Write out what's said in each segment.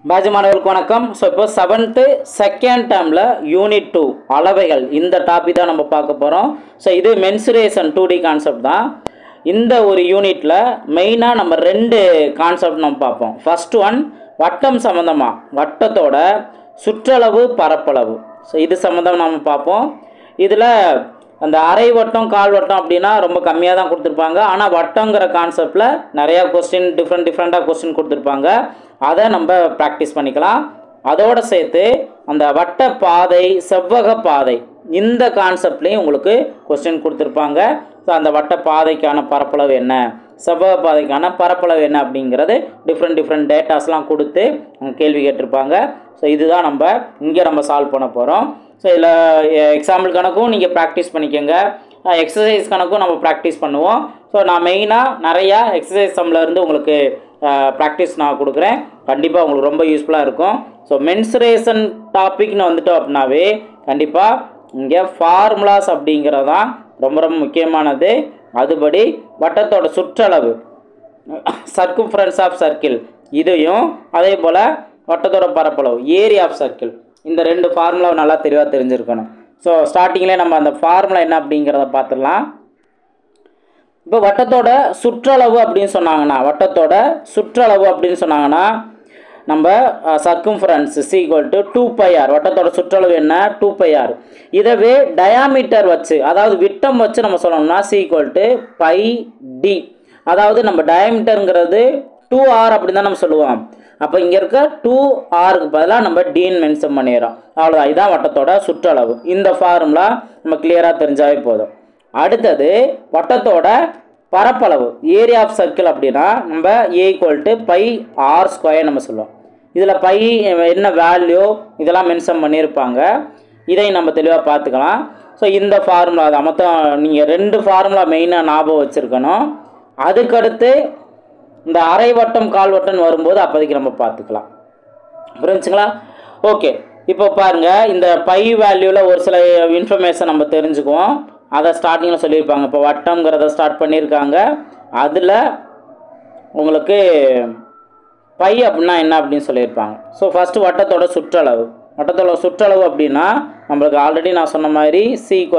பாஜி மாணவர்களுக்கு வணக்கம். ஸோ இப்போ 7th செகண்ட் டேர்மில் யூனிட் 2 அளவைகள் இந்த டாபிக் தான் நம்ம பார்க்க போகிறோம். ஸோ இது மென்சுரேஷன் 2D கான்செப்ட் தான். இந்த ஒரு யூனிட்டில் மெயினாக நம்ம 2 கான்செப்ட் நம்ம பார்ப்போம். ஃபர்ஸ்ட் ஒன் வட்டம் சம்மந்தமாக, வட்டத்தோட சுற்றளவு பரப்பளவு. ஸோ இது சம்மந்தம் நம்ம பார்ப்போம். இதில் அந்த அரை வட்டம் கால் வட்டம் அப்படின்னா ரொம்ப கம்மியாக தான் கொடுத்துருப்பாங்க. ஆனால் வட்டங்கிற கான்செப்டில் நிறையா கொஸ்டின் டிஃப்ரெண்ட்டாக கொஸ்டின் கொடுத்துருப்பாங்க. அதை நம்ம ப்ராக்டிஸ் பண்ணிக்கலாம். அதோடு சேர்த்து அந்த வட்ட பாதை செவ்வக பாதை இந்த கான்செப்ட்லேயும் உங்களுக்கு கொஸ்டின் கொடுத்துருப்பாங்க. ஸோ அந்த வட்ட பாதைக்கான பரப்பளவு என்ன, செவ்வக பாதைக்கான பரப்பளவு என்ன அப்படிங்கிறது டிஃப்ரெண்ட் டேட்டாஸ்லாம் கொடுத்து கேள்வி கேட்டிருப்பாங்க. ஸோ இதுதான் நம்ம இங்கே சால்வ் பண்ண போகிறோம். ஸோ இதில் எக்ஸாம்பிள் கணக்கும் நீங்கள் ப்ராக்டிஸ் பண்ணிக்கோங்க, எக்ஸசைஸ் கணக்கும் நம்ம ப்ராக்டிஸ் பண்ணுவோம். ஸோ நான் மெயினாக நிறையா எக்ஸசைஸ் சம்மிலேருந்து உங்களுக்கு ப்ராக்டிஸ் நான் கொடுக்குறேன். கண்டிப்பாக உங்களுக்கு ரொம்ப யூஸ்ஃபுல்லாக இருக்கும். ஸோ மென்சுரேஷன் டாபிக்னு வந்துட்டோம் அப்படின்னாவே கண்டிப்பாக இங்கே ஃபார்முலாஸ் அப்படிங்கிறதான் ரொம்ப முக்கியமானது. அதுபடி வட்டத்தோட சுற்றளவு சர்க்கம்ஃபரன்ஸ் ஆஃப் சர்க்கிள் இதையும், அதே போல் வட்டத்தோட பரப்பளவு ஏரியா ஆஃப் சர்க்கிள், இந்த 2 ஃபார்முலாவை நல்லா தெளிவாக தெரிஞ்சிருக்கணும். ஸோ ஸ்டார்டிங்லேயே நம்ம அந்த ஃபார்முலா என்ன அப்படிங்கிறத பார்த்துடலாம். இப்போ வட்டத்தோட சுற்றளவு அப்படின்னு சொன்னாங்கன்னா, நம்ம சர்க்கம்ஃபரன்ஸ் = 2πr. வட்டத்தோட சுற்றளவு என்ன, 2πr. இதவே டயாமீட்டர் வச்சு, அதாவது விட்டம் வச்சு நம்ம சொல்லணும்னா = πd. அதாவது நம்ம டயாமீட்டருங்கிறது 2r அப்படின்னு தான் நம்ம சொல்லுவோம். அப்போ இங்கே இருக்க 2rக்கு பதிலாக நம்ம டீன்னு மென்ஷன் பண்ணிடுறோம். அவ்வளோதான், இதுதான் வட்டத்தோட சுற்றளவு. இந்த ஃபார்முலா நம்ம கிளியராக தெரிஞ்சாவே போதும். அடுத்தது வட்டத்தோட பரப்பளவு ஏரியா ஆஃப் சர்க்கிள் அப்படின்னா நம்ம A = πr² நம்ம சொல்லுவோம். இதில் பை என்ன வேல்யூ இதெல்லாம் மென்ஷன் பண்ணியிருப்பாங்க. இதை நம்ம தெளிவாக பார்த்துக்கலாம். ஸோ இந்த ஃபார்முலா தான் மொத்தம். நீங்கள் 2 ஃபார்முலா மெயினாக ஞாபகம் வச்சுருக்கணும். அதுக்கடுத்து இந்த அரை வட்டம் கால் வட்டம் வரும்போது அப்போதைக்கு நம்ம பார்த்துக்கலாம். புரிஞ்சுங்களா? ஓகே, இப்போ பாருங்கள், இந்த பை வேல்யூவில் ஒரு சில இன்ஃபர்மேஷன் நம்ம தெரிஞ்சுக்குவோம். அதை ஸ்டார்டிங்கில் சொல்லியிருப்பாங்க. இப்போ வட்டம்ங்கிறத ஸ்டார்ட் பண்ணியிருக்காங்க. அதில் உங்களுக்கு பை அப்படின்னா என்ன அப்படின்னு சொல்லியிருப்பாங்க. ஸோ ஃபஸ்ட்டு வட்டத்தோட சுற்றளவு அப்படின்னா நம்மளுக்கு ஆல்ரெடி நான் சொன்ன மாதிரி C =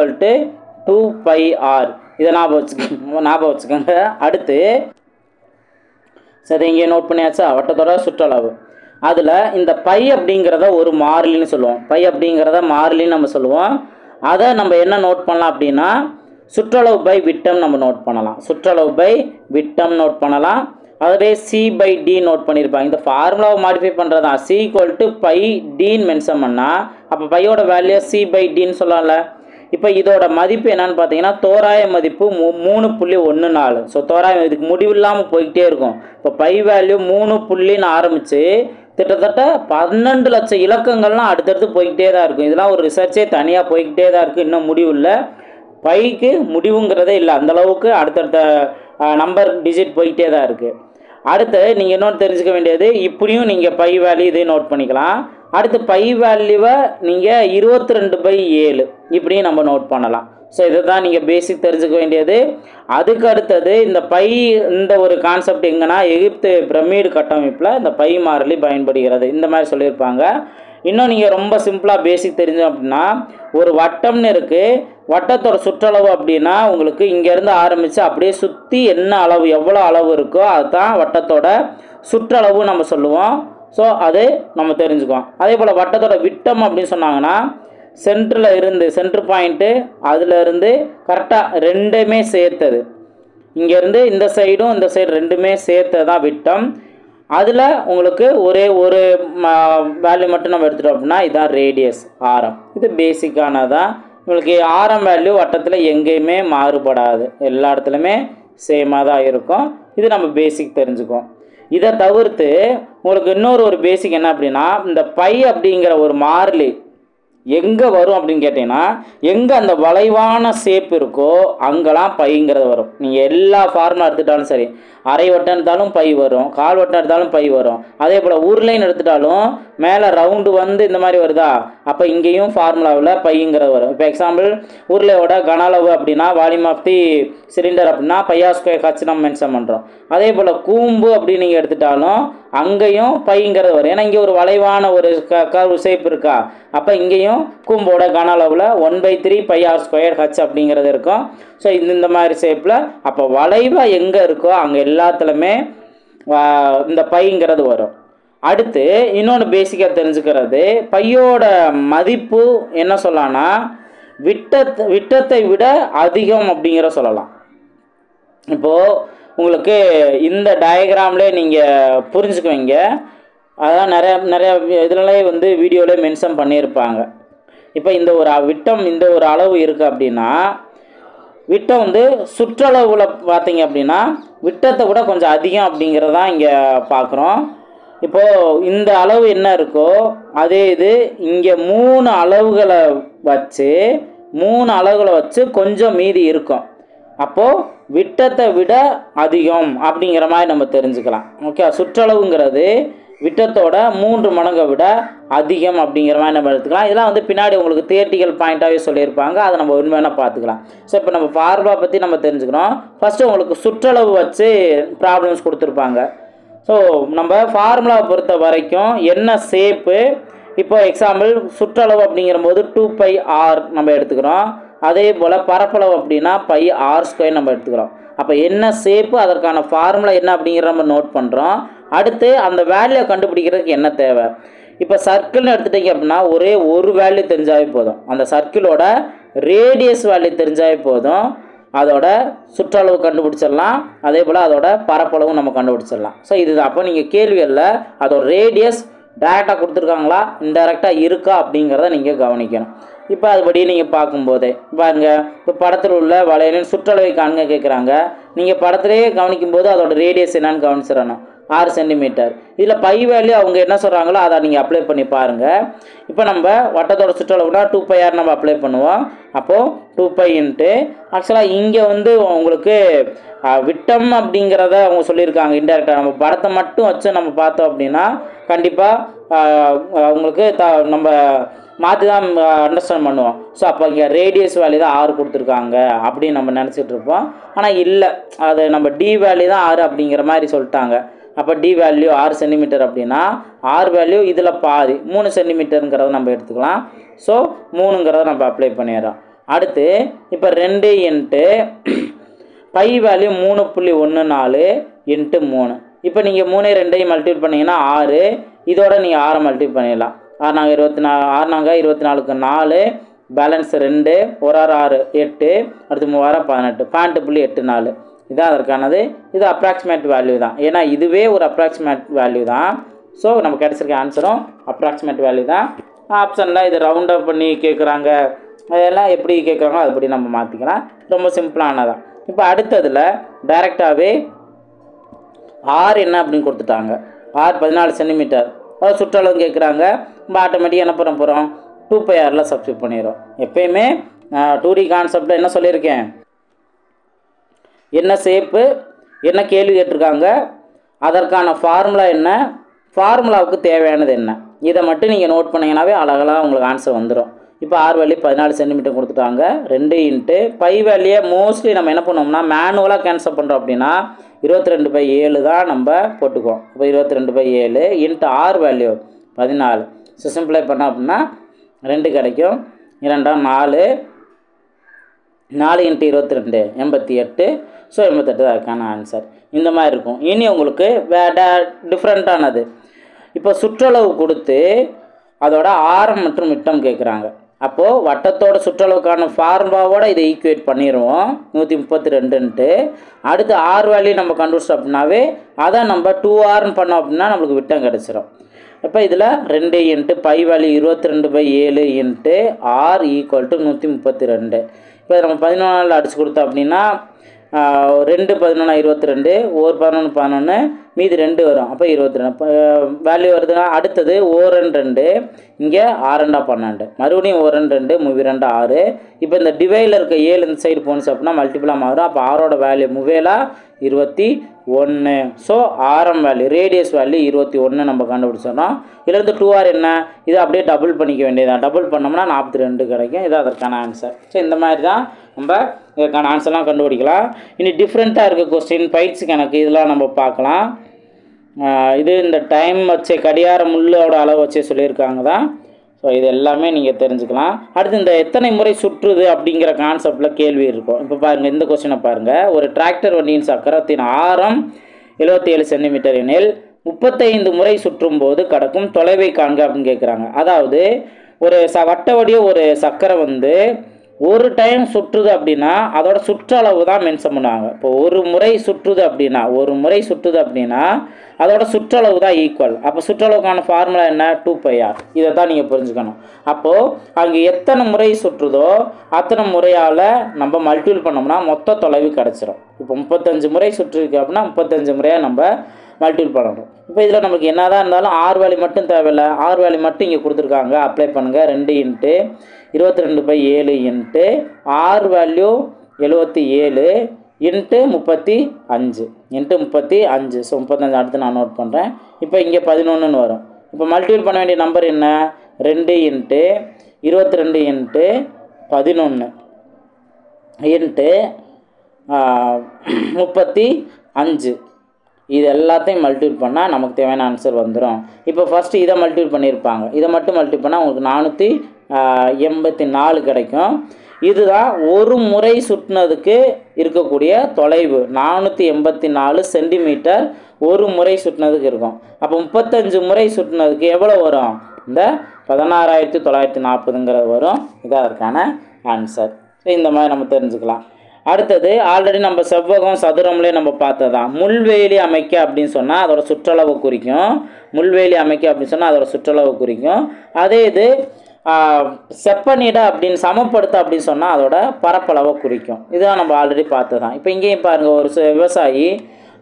2πr. இதை ஞாபகம் வச்சுக்கோங்க. அடுத்து சரி, இங்கே நோட் பண்ணியாச்சா வட்டத்தோட சுற்றளவு. அதில் இந்த பை அப்படிங்கிறத ஒரு மாறிலின்னு சொல்லுவோம். நம்ம சொல்லுவோம். அதை நம்ம என்ன நோட் பண்ணலாம் அப்படின்னா சுற்றளவு பை விட்டம் நம்ம நோட் பண்ணலாம். அதுவே C/d நோட் பண்ணியிருப்பாங்க. இந்த ஃபார்முலாவை மாடிஃபை பண்ணுறதா C = πdன்னு மென்ஷன் பண்ணால் அப்போ பையோட வேல்யூ C/dன்னு சொல்லலாம்ல. இப்போ இதோட மதிப்பு என்னன்னு பார்த்தீங்கன்னா தோராய மதிப்பு 3.14. ஸோ தோராயம் இதுக்கு முடிவு இல்லாமல் போய்கிட்டே இருக்கும். இப்போ பை வேல்யூ 3.0 ஆரம்பித்து கிட்டத்தட்ட 12 லட்சம் இலக்கங்கள்லாம் அடுத்தடுத்து போய்கிட்டே தான் இருக்கும். இதெல்லாம் ஒரு ரிசர்ச்சே தனியாக போய்கிட்டே தான் இருக்குது. இன்னும் முடிவு இல்லை. பைக்கு முடிவுங்கிறதே இல்லை. அந்தளவுக்கு அடுத்தடுத்த நம்பர் டிஜிட் போய்கிட்டே தான் இருக்குது. அடுத்து நீங்கள் இன்னொன்று தெரிஞ்சுக்க வேண்டியது, இப்படியும் நீங்கள் பை வேல்யூ இதையும் நோட் பண்ணிக்கலாம். அடுத்து பை வேல்யூவை நீங்கள் 22/7 இப்படியும் நம்ம நோட் பண்ணலாம். ஸோ இதை தான் நீங்கள் பேசிக் தெரிஞ்சுக்க வேண்டியது. அதுக்கு அடுத்தது இந்த பை, இந்த ஒரு கான்செப்ட் எங்கன்னா எகிப்து பிரமிடு கட்டமைப்பில் இந்த பை மாறிலி பயன்படுகிறது, இந்த மாதிரி சொல்லியிருப்பாங்க. இன்னும் நீங்கள் ரொம்ப சிம்பிளாக பேசிக் தெரிஞ்சோம் அப்படின்னா, ஒரு வட்டம்னு இருக்குது. வட்டத்தோட சுற்றளவு அப்படின்னா உங்களுக்கு இங்கேருந்து ஆரம்பித்து அப்படியே சுற்றி என்ன அளவு, எவ்வளோ அளவு இருக்கோ அதுதான் வட்டத்தோட சுற்றளவு நம்ம சொல்லுவோம். ஸோ அது நம்ம தெரிஞ்சுக்குவோம். அதே போல் வட்டத்தோட விட்டம் அப்படின்னு சொன்னாங்கன்னா சென்ட்ரு பாயிண்ட்டு அதிலிருந்து கரெக்டாக ரெண்டுமே சேர்த்தது, இங்கேருந்து இந்த சைடும் இந்த சைடு ரெண்டுமே சேர்த்தது தான் விட்டம். அதில் உங்களுக்கு ஒரே ஒரு வேல்யூ மட்டும் நம்ம எடுத்துட்டோம் அப்படின்னா இதுதான் ரேடியஸ், ஆரம். இது பேசிக்கானதான். உங்களுக்கு ஆரம் வேல்யூ வட்டத்தில் எங்கேயுமே மாறுபடாது, எல்லா இடத்துலையுமே சேமாக தான் இருக்கும். இது நம்ம பேசிக் தெரிஞ்சுக்குவோம். இதை தவிர்த்து உங்களுக்கு இன்னொரு பேசிக் என்ன அப்படின்னா, இந்த பை அப்படிங்கிற ஒரு மாறிலி எங்கே வரும் அப்படின்னு கேட்டிங்கன்னா, எங்கே அந்த வளைவான ஷேப் இருக்கோ அங்கெல்லாம் பைங்கிறது வரும். நீங்கள் எல்லா ஃபார்முலா எடுத்துட்டாலும் சரி, அரை வட்டம் எடுத்தாலும் பை வரும், கால் வட்டம் எடுத்தாலும் பை வரும். அதே போல் உருளைன்னு எடுத்துட்டாலும் மேலே ரவுண்டு வந்து இந்த மாதிரி வருதா, அப்போ இங்கேயும் ஃபார்முலாவில் பைங்கிறது வரும். இப்போ எக்ஸாம்பிள் உருளையோட கன அளவு அப்படின்னா வால்யூம் ஆஃப் தி சிலிண்டர் அப்படின்னா πr² நம்ம மென்ஷன் பண்ணுறோம். அதே போல் கூம்பு அப்படின்னு நீங்கள் எடுத்துட்டாலும் அங்கேயும் பைங்கிறது வரும். ஏன்னா இங்கே ஒரு வளைவான ஒரு கர்வ் ஷேப் இருக்கா, அப்போ இங்கேயும் கூம்போட கன அளவில் 1/3 πr² h அப்படிங்கிறது இருக்கும். ஸோ இந்த மாதிரி ஷேப்பில் அப்போ வளைவாக எங்கே இருக்கோ அங்கே எல்லாத்துலேயுமே இந்த பைங்கிறது வரும். அடுத்து இன்னொன்று பேசிக்காக தெரிஞ்சுக்கிறது, பையோட மதிப்பு என்ன சொல்லலாம்னா விட்டத்தை விட அதிகம் அப்படிங்கிற சொல்லலாம். இப்போது உங்களுக்கு இந்த டயக்ராம்லேயே நீங்கள் புரிஞ்சுக்குவீங்க. அதான் நிறைய இதிலே வந்து வீடியோவிலே மென்ஷன் பண்ணியிருப்பாங்க. இப்போ இந்த ஒரு விட்டம் இந்த ஒரு அளவு இருக்குது அப்படின்னா விட்டம் வந்து சுற்றளவில் பார்த்தீங்க அப்படின்னா விட்டத்தை விட கொஞ்சம் அதிகம் அப்படிங்கிறதான் இங்கே பார்க்குறோம். இப்போது இந்த அளவு என்ன இருக்கோ அதே இது இங்கே 3 அளவுகளை வச்சு கொஞ்சம் மீதி இருக்கும். அப்போது விட்டத்தை விட அதிகம் அப்படிங்கிற மாதிரி நம்ம தெரிஞ்சுக்கலாம். ஓகே, சுற்றளவுங்கிறது விட்டத்தோட 3 மடங்கை விட அதிகம் அப்படிங்கிற மாதிரி நம்ம எடுத்துக்கலாம். இதெல்லாம் வந்து பின்னாடி உங்களுக்கு தியரிட்டிக்கல் பாயிண்ட்டாகவே சொல்லியிருப்பாங்க, அதை நம்ம உண்மையான பார்த்துக்கலாம். ஸோ இப்போ நம்ம ஃபார்முலா பற்றி நம்ம தெரிஞ்சுக்கிறோம். ஃபஸ்ட்டு உங்களுக்கு சுற்றளவு வச்சு ப்ராப்ளம்ஸ் கொடுத்துருப்பாங்க. ஸோ நம்ம ஃபார்முலாவை பொறுத்த வரைக்கும் என்ன ஷேப்பு, இப்போ எக்ஸாம்பிள் சுற்றளவு அப்படிங்கிற போது 2πr நம்ம எடுத்துக்கிறோம். அதே போல் பரப்பளவு அப்படின்னா πr² நம்ம எடுத்துக்கிறோம். அப்போ என்ன ஷேப்பு, அதற்கான ஃபார்முலா என்ன அப்படிங்கிற நம்ம நோட் பண்ணுறோம். அடுத்து அந்த வேல்யூ கண்டுபிடிக்கிறதுக்கு என்ன தேவை, இப்போ சர்க்கிள்னு எடுத்துட்டிங்க அப்படின்னா ஒரே ஒரு வேல்யூ தெரிஞ்சாவே போதும். அந்த சர்க்கிளோட ரேடியஸ் வேல்யூ தெரிஞ்சாவே போதும், அதோட சுற்றளவு கண்டுபிடிச்சிடலாம். அதே போல் அதோட பரப்பளவும் நம்ம கண்டுபிடிச்சிடலாம். ஸோ இதுதான். அப்போ நீங்கள் கேள்விகளில் அதோட ரேடியஸ் டைரெக்டாக கொடுத்துருக்காங்களா இன்டைரக்டாக இருக்கா அப்படிங்கிறத நீங்கள் கவனிக்கணும். இப்போ அதுபடி நீங்கள் பார்க்கும்போதே பாருங்கள், இப்போ படத்தில் உள்ள வளையலின் சுற்றளவை காண்க கேட்குறாங்க. நீங்கள் படத்திலே கவனிக்கும்போது அதோட ரேடியஸ் என்னன்னு கவனிச்சிடணும், 6 சென்டிமீட்டர். இதில் பை வேல்யூ அவங்க என்ன சொல்கிறாங்களோ அதை நீங்கள் அப்ளை பண்ணி பாருங்கள். இப்போ நம்ம வட்டத்தோட சுற்றளவுனா 2πr நம்ம அப்ளை பண்ணுவோம். அப்போது 2π இன்ட்டு ஆக்சுவலாக இங்கே வந்து உங்களுக்கு விட்டம் அப்படிங்கிறத அவங்க சொல்லியிருக்காங்க இன்டெரக்டாக. நம்ம படத்தை மட்டும் வச்சு நம்ம பார்த்தோம் அப்படின்னா கண்டிப்பாக உங்களுக்கு நம்ம மாற்றி தான் அண்டர்ஸ்டாண்ட் பண்ணுவோம். ஸோ அப்போ இங்கே ரேடியஸ் வேல்யூ தான் 6 கொடுத்துருக்காங்க அப்படின்னு நம்ம நினச்சிட்டு இருப்போம். ஆனால் இல்லை, அது நம்ம டி வேல்யூ தான் 6 அப்படிங்கிற மாதிரி சொல்லிட்டாங்க. அப்போ டி வேல்யூ 6 சென்டிமீட்டர் அப்படின்னா ஆர் வேல்யூ இதில் பாதி 3 சென்டிமீட்டருங்கிறத நம்ம எடுத்துக்கலாம். ஸோ 3ங்கிறத நம்ம அப்ளை பண்ணிடுறோம். அடுத்து இப்போ 2 இன்ட்டு பை வேல்யூ 3.14 இன்ட்டு 3. இப்போ நீங்கள் 3 2ஐயும் மல்டிபிள் பண்ணிங்கன்னா 6, இதோட நீங்கள் 6 மல்டிபிள் பண்ணிடலாம். 6 நாங்கள் 24க்கு 4, பேலன்ஸ் 2, 1 6 8, அடுத்து 3 18, 12.84. இதான் அதற்கானது. இது அப்ராக்சிமேட் வேல்யூ தான், ஏன்னா இதுவே ஒரு அப்ராக்சிமேட் வேல்யூ தான். ஸோ நம்ம கிடச்சிருக்க ஆன்சரும் அப்ராக்சிமேட் வேல்யூ தான். ஆப்ஷனில் இது ரவுண்ட் அப் பண்ணி கேட்குறாங்க, அதெல்லாம் எப்படி கேட்குறாங்களோ அதுபடி நம்ம மாற்றிக்கலாம். ரொம்ப சிம்பிளானதான். இப்போ அடுத்ததில் டைரெக்டாகவே ஆர் என்ன அப்படின்னு கொடுத்துட்டாங்க. ஆர் 14 சென்டிமீட்டர், அதாவது சுற்றளவு கேட்குறாங்க. நம்ம ஆட்டோமேட்டிக்காக என்ன பண்ண போகிறோம், 2πrல சப்ஸ்டிட் பண்ணிடுறோம். எப்பயுமே 2D கான்செப்டில் என்ன சொல்லியிருக்கேன், என்ன ஷேப்பு, என்ன கேள்வி கேட்டிருக்காங்க, அதற்கான ஃபார்முலா என்ன, ஃபார்முலாவுக்கு தேவையானது என்ன, இதை மட்டும் நீங்கள் நோட் பண்ணிங்கன்னாவே அழகெல்லாம் உங்களுக்கு ஆன்சர் வந்துடும். இப்போ ஆர் வேல்யூ 14 சென்டிமீட்டர் கொடுத்துட்டாங்க. 2 இன்ட்டு பை வேல்யூ மோஸ்ட்லி நம்ம என்ன பண்ணுவோம்னா மேனுவலாக கேன்சல் பண்ணுறோம் அப்படின்னா 22/7 தான் நம்ம போட்டுக்குவோம். இப்போ 22/7 இன்ட்டு ஆர் வேல்யூ 14. ஸோ சிம்பிளை பண்ணோம் அப்படின்னா 2 கிடைக்கும். 2 4, 4 இன்ட்டு 22 88. ஸோ 88 தான் அதுக்கான ஆன்சர். இந்த மாதிரி இருக்கும். இனி உங்களுக்கு டிஃப்ரெண்ட்டானது, இப்போ சுற்றளவு கொடுத்து அதோட ஆரம் மற்றும் விட்டம் கேட்குறாங்க. அப்போது வட்டத்தோட சுற்றளவுக்கான ஃபார்முலாவோட இதை ஈக்குவேட் பண்ணிடுவோம் 132ன்ட்டு. அடுத்து ஆர் வேல்யூ நம்ம கண்டுபிடிச்சோம் அப்படின்னாவே அதை நம்ம 2rன்னு பண்ணோம் அப்படின்னா நம்மளுக்கு விட்டம் கிடச்சிரும். இப்போ இதில் 2 into pi value 22/7 into r equal to 132. இப்போ நம்ம 14 அடிச்சு கொடுத்தோம் அப்படின்னா 2 11 22, 1 11 11, மீதி 2 வரும். அப்போ 22 வேல்யூ வருதுன்னா அடுத்தது 1 2, இங்கே 6 12, மறுபடியும் 1 2, 2 6. இப்போ இந்த டிவைடில் இருக்க 7 இந்த சைடு போணுச்சு அப்படின்னா மல்டிபிளாக மாறும். அப்போ ஆரோட வேல்யூ முவேலா 21. ஸோ ஆரம் வேல்யூ ரேடியஸ் வேல்யூ 21 நம்ம கண்டுபிடிச்சிடணும். இதுலேருந்து 2r என்ன, இதை அப்படியே டபுள் பண்ணிக்க வேண்டியதான். டபுள் பண்ணோம்னா 42 கிடைக்கும். இது அதற்கான ஆன்சர். ஸோ இந்த மாதிரி தான் நம்ம இதுக்கான ஆன்சர்லாம் கண்டுபிடிக்கலாம். இனி டிஃப்ரெண்ட்டாக இருக்க கொஸ்டின், பயிற்சி கணக்கு, இதெல்லாம் நம்ம பார்க்கலாம். இது இந்த டைம் வச்சு கடிகார முள்ளோட அளவு வச்சே சொல்லியிருக்காங்க தான். ஸோ இது எல்லாமே நீங்கள் தெரிஞ்சுக்கலாம். அடுத்து இந்த எத்தனை முறை சுற்றுது அப்படிங்கிற கான்செப்டில் கேள்வி இருக்கும். இப்போ பாருங்கள், இந்த கொஸ்டினை பாருங்கள். ஒரு டிராக்டர் வண்டியின் சக்கரத்தின் ஆரம் 77 சென்டிமீட்டர் எனில் 35 முறை சுற்றும் போது கடக்கும் தொலைவை காண்க அப்படின்னு கேட்குறாங்க. அதாவது ஒரு வட்ட வடிவ ஒரு சக்கரம் வந்து ஒரு டைம் சுற்றுது அப்படின்னா அதோட சுற்றளவு தான் மென்ஷன் பண்ணுவாங்க. இப்போ ஒரு முறை சுற்றுது அப்படின்னா அதோட சுற்றளவு தான் ஈக்குவல். அப்போ சுற்றளவுக்கான ஃபார்முலா என்ன? 2πr. இதை தான் நீங்கள் புரிஞ்சுக்கணும். அப்போது அங்கே எத்தனை முறை சுற்றுதோ அத்தனை முறையால் நம்ம மல்டிபிள் பண்ணோம்னா மொத்த தொலைவு கிடச்சிரும். இப்போ 35 முறை சுற்றிருக்கு அப்படின்னா 35 முறையாக நம்ம மல்டிபிள் பண்ணணும். இப்போ இதில் நமக்கு என்ன தான் இருந்தாலும் ஆர் வேல்யூ மட்டும் தேவையில்லை. ஆர் வேல்யூ மட்டும் இங்கே கொடுத்துருக்காங்க. அப்ளை பண்ணுங்கள். 2 × 22/7 into r value 77 into 35 so 35 அடுத்து நான் நோட் பண்ணுறேன். இப்போ இங்கே 11ன்னு வரும். இப்போ மல்டிபிள் பண்ண வேண்டிய நம்பர் என்ன? 2 × 22 இன்ட்டு 11 இன்ட்டு 35. இது எல்லாத்தையும் மல்டிபிள் பண்ணால் நமக்கு தேவையான ஆன்சர் வந்துடும். இப்போ ஃபஸ்ட்டு இதை மல்டிபிள் பண்ணியிருப்பாங்க. இதை மட்டும் மல்டிபிள் பண்ணால் உங்களுக்கு 484 கிடைக்கும். இதுதான் ஒரு முறை சுற்றினதுக்கு இருக்கக்கூடிய தொலைவு. 484 சென்டிமீட்டர் ஒரு முறை சுற்றினதுக்கு இருக்கும். அப்போ 35 முறை சுற்றினதுக்கு எவ்வளோ வரும்? இந்த 16,940 வரும். இதான் அதற்கான ஆன்சர். இந்த மாதிரி நம்ம தெரிஞ்சுக்கலாம். அடுத்தது ஆல்ரெடி நம்ம செவ்வகம் சதுரம்லேயே நம்ம பார்த்ததான். முள்வேலி அமைக்க அப்படின்னு சொன்னால் அதோட சுற்றளவு குறிக்கும். அதோட சுற்றளவு குறிக்கும். அதே இது செப்பனிட அப்படின்னு சமப்படுத்த அப்படின்னு சொன்னால் அதோட பரப்பளவை குறிக்கும். இதுதான் நம்ம ஆல்ரெடி பார்த்ததான். இப்போ இங்கேயும் பாருங்கள், ஒரு விவசாயி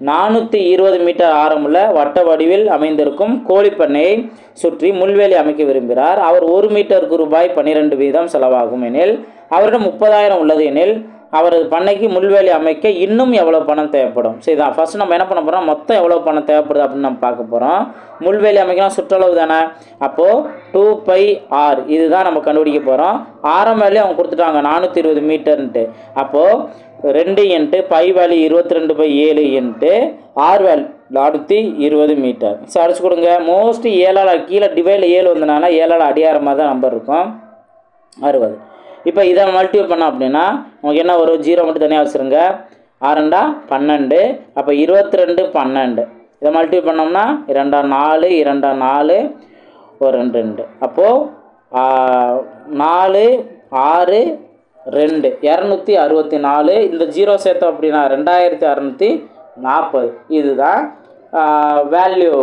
420 மீட்டர் ஆரமுள்ள வட்ட வடிவில் அமைந்திருக்கும் கோழிப்பண்ணையை சுற்றி முள்வேலி அமைக்க விரும்புகிறார். அவர் 1 மீட்டருக்கு ரூபாய் 12 வீதம் செலவாகும் எனில், அவரிடம் 30,000 உள்ளது எனில் அவரது பண்ணைக்கு முள்வேலி அமைக்க இன்னும் எவ்வளோ பணம் தேவைப்படும்? சரி தான், ஃபஸ்ட்டு நம்ம என்ன பண்ண போகிறோம், மொத்தம் எவ்வளோ பணம் தேவைப்படுது அப்படின்னு நம்ம பார்க்க போகிறோம். முள்வேலி அமைக்கலாம் சுற்றளவு தானே. அப்போது 2πr இதுதான் நம்ம கண்டுபிடிக்க போகிறோம். ஆரம் வேல்யூ அவங்க கொடுத்துட்டாங்க 420 மீட்டர்ன்ட்டு. அப்போது 2 × π value 22/7 into r value 420 metre. So அடிச்சு கொடுங்க. மோஸ்ட்லி 7ஆல் கீழே டிவைடில் 7 வந்தனால 7ஆல் அடியார மாதிரி தான் நம்பர் இருக்கும். 60. இப்போ இதை மல்டிபிள் பண்ணோம் அப்படின்னா உங்களுக்கு என்ன வரும்? 0 மட்டும் தனியாக வச்சுருங்க. 6 12. அப்போ 22 12. இதை மல்டிபிள் பண்ணோம்னா 2 4 2 4 ஒரு 2 2. அப்போது 4 6 2 264. இந்த 0 சேர்த்தோம் அப்படின்னா 2640. இதுதான் வேல்யூ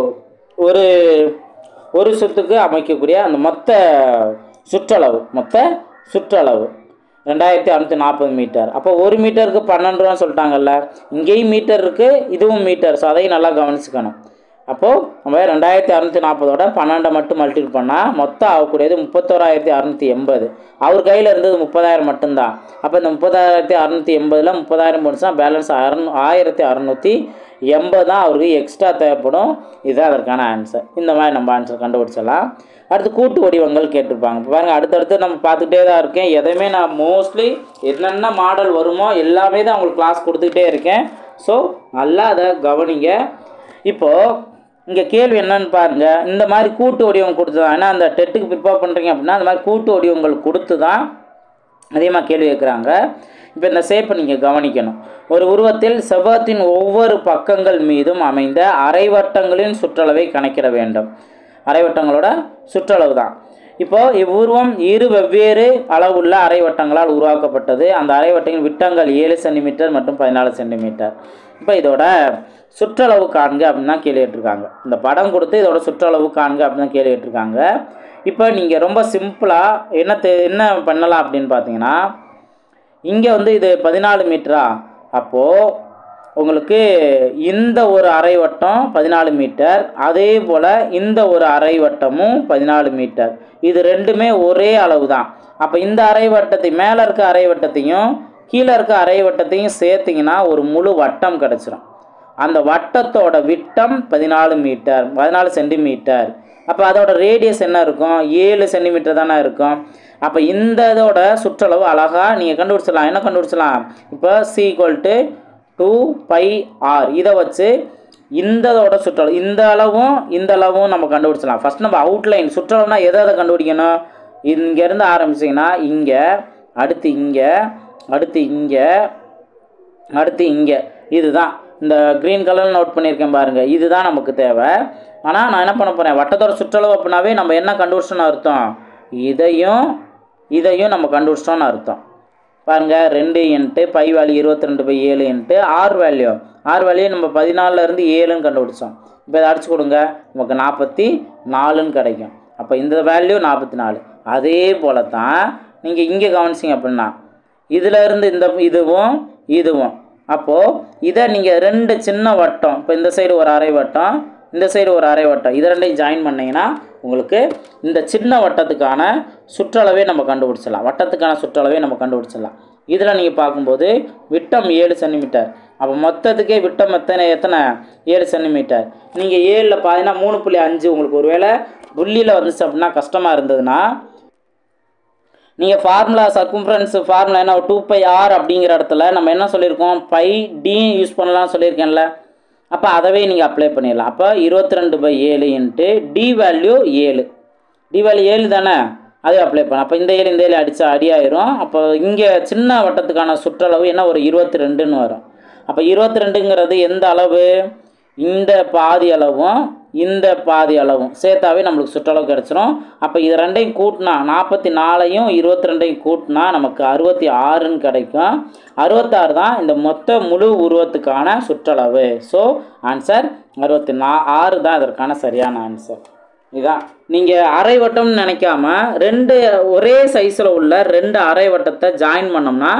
ஒரு சுற்றுக்கு அமைக்கக்கூடிய அந்த மொத்த சுற்றளவு 2640 மீட்டர். அப்போ 1 மீட்டருக்கு 12 ரூபான்னு சொல்லிட்டாங்கல்ல. இங்கேயும் மீட்டர் இருக்குது, இதுவும் மீட்டர். ஸோ அதையும் நல்லா கவனிச்சுக்கணும். அப்போது நம்ம 2640ஓட 12 மட்டும் மல்டிபிள் பண்ணால் மொத்தம் ஆகக்கூடியது 31,680. அவர் கையில் இருந்தது 30,000 மட்டும்தான். அப்போ இந்த 30,680ல் 30,000 போணுச்சுன்னா பேலன்ஸ் 1,680 தான் அவருக்கு எக்ஸ்ட்ரா தேவைப்படும். இதுதான் அதற்கான ஆன்சர். இந்த மாதிரி நம்ம ஆன்சர் கண்டுபிடிச்சிடலாம். அடுத்து கூட்டு வடிவங்கள் கேட்டிருப்பாங்க. இப்போ பாருங்கள், அடுத்தடுத்து நம்ம பார்த்துக்கிட்டே தான் இருக்கேன். எதையுமே நான் மோஸ்ட்லி என்னென்ன மாடல் வருமோ எல்லாமே தான் உங்களுக்கு கிளாஸ் கொடுத்துக்கிட்டே இருக்கேன். ஸோ நல்லா அதை கவனிங்க. இப்போது இங்கே கேள்வி என்னன்னு பாருங்கள். இந்த மாதிரி கூட்டு வடிவம் கொடுத்து தான், ஏன்னா அந்த டெட்டுக்கு ப்ரிப்பேர் பண்ணுறீங்க அப்படின்னா அந்த மாதிரி கூட்டு வடிவங்கள் கொடுத்து தான் அதிகமாக கேள்வி கேட்குறாங்க. இப்போ இந்த ஷேப்பை நீங்கள் கவனிக்கணும். ஒரு உருவத்தில் செவ்வகத்தின் ஒவ்வொரு பக்கங்கள் மீதும் அமைந்த அரைவட்டங்களின் சுற்றளவை கணக்கிட வேண்டும். அரைவட்டங்களோட சுற்றளவு தான். இப்போது இவ்வுருவம் 2 வெவ்வேறு அளவுள்ள அரைவட்டங்களால் உருவாக்கப்பட்டது. அந்த அரைவட்டங்களின் விட்டங்கள் 7 சென்டிமீட்டர் மற்றும் 14 சென்டிமீட்டர். இப்போ இதோட சுற்றளவு காண்க அப்படின்னு தான் கேள்வி கேட்டிருக்காங்க. இந்த படம் கொடுத்து இதோட சுற்றளவு காண்க அப்படின்னு தான் கேள்வி கேட்டிருக்காங்க. இப்போ நீங்கள் ரொம்ப சிம்பிளாக என்ன பண்ணலாம் அப்படின்னு பார்த்தீங்கன்னா, இங்கே வந்து இது 14 மீட்டரா, அப்போது உங்களுக்கு இந்த ஒரு அரைவட்டம் 14 மீட்டர், அதே போல் இந்த ஒரு அரைவட்டமும் 14 மீட்டர். இது ரெண்டுமே ஒரே அளவு தான். அப்போ இந்த அரைவட்டத்தை மேலே இருக்க அரைவட்டத்தையும் கீழே இருக்க அரைவட்டத்தையும் சேர்த்திங்கன்னா ஒரு முழு வட்டம் கிடச்சிரும். அந்த வட்டத்தோட விட்டம் 14 சென்டிமீட்டர். அப்போ அதோட ரேடியஸ் என்ன இருக்கும்? 7 சென்டிமீட்டர் தானே இருக்கும். அப்போ இந்த இதோட சுற்றளவு அழகாக நீங்கள் கண்டுபிடிச்சிடலாம். என்ன கண்டுபிடிச்சலாம்? இப்போ C = 2πr. இதை வச்சு இந்ததோட சுற்றளவு இந்த அளவும் நம்ம கண்டுபிடிச்சலாம். ஃபஸ்ட் நம்ம அவுட்லைன் சுற்றளவுனா எதை கண்டுபிடிக்கணும், இங்கேருந்து ஆரம்பிச்சிங்கன்னா இங்கே, அடுத்து இங்கே, அடுத்து இங்கே, அடுத்து இங்கே, இதுதான் இந்த க்ரீன் கலரில் நோட் பண்ணியிருக்கேன் பாருங்கள், இதுதான் நமக்கு தேவை. ஆனால் நான் என்ன பண்ண போகிறேன், வட்டத்தோட சுற்றளவு அப்படின்னாவே நம்ம என்ன கண்டுபிடிச்சோன்னு அர்த்தம், இதையும் நம்ம கண்டுபிடிச்சோன்னு அர்த்தம். பாருங்கள் 2 into pi value 22/7 into r value நம்ம 14லேருந்து 7ன்னு கண்டுபிடிச்சோம். இப்போ இதை அடிச்சு கொடுங்க, நமக்கு 44ன்னு கிடைக்கும். அப்போ இந்த வேல்யூ 44. அதே போல தான் நீங்கள் இங்கே கவனிச்சிங்க அப்படின்னா இதிலேருந்து இதுவும் அப்போது இதை நீங்கள் 2 சின்ன வட்டம், இப்போ இந்த சைடு ஒரு அரை வட்டம், இந்த சைடு ஒரு அரை வட்டம், இது ரெண்டையும் ஜாயின் பண்ணிங்கன்னா உங்களுக்கு இந்த சின்ன வட்டத்துக்கான சுற்றளவே நம்ம கண்டுபிடிச்சிடலாம். இதில் நீங்கள் பார்க்கும்போது விட்டம் 7 சென்டிமீட்டர். அப்போ மொத்தத்துக்கே விட்டம் எத்தனை 7 சென்டிமீட்டர். நீங்கள் 7ல் பார்த்தீங்கன்னா 3.5 உங்களுக்கு ஒருவேளை புள்ளியில் வந்துச்சு அப்படின்னா கஷ்டமாக இருந்ததுன்னா நீங்கள் சர்க்கம்ஃபரன்ஸ் ஃபார்முலா என்ன 2πr அப்படிங்கிற இடத்துல நம்ம என்ன சொல்லியிருக்கோம், பை டி யூஸ் பண்ணலாம்னு சொல்லியிருக்கேன்ல. அப்போ அதவே நீங்கள் அப்ளை பண்ணிடலாம். அப்போ 22/7 இன்ட்டு டி வேல்யூ 7 தானே, அதே அப்ளை பண்ணலாம். அப்போ இந்த 7 அடித்தா அடியாயிரும். அப்போ இங்கே சின்ன வட்டத்துக்கான சுற்றளவு என்ன ஒரு 22ன்னு வரும். அப்போ 22ங்கிறது எந்த அளவு, இந்த பாதி அளவும் இந்த பாதி அளவும் சேர்த்தாவே நம்மளுக்கு சுற்றளவு கிடச்சிரும். அப்போ இது ரெண்டையும் கூட்டினா 44ஐயும் 22ஐயும் கூட்டினா நமக்கு 66ன்னு கிடைக்கும். 66 தான் இந்த மொத்த முழு உருவத்துக்கான சுற்றளவு. ஸோ ஆன்சர் 66 தான் இதற்கான சரியான ஆன்சர். இதுதான் நீங்கள் அரை வட்டம்னு நினைக்காம 2 ஒரே சைஸில் உள்ள 2 அரை வட்டத்தை ஜாயின் பண்ணோம்னா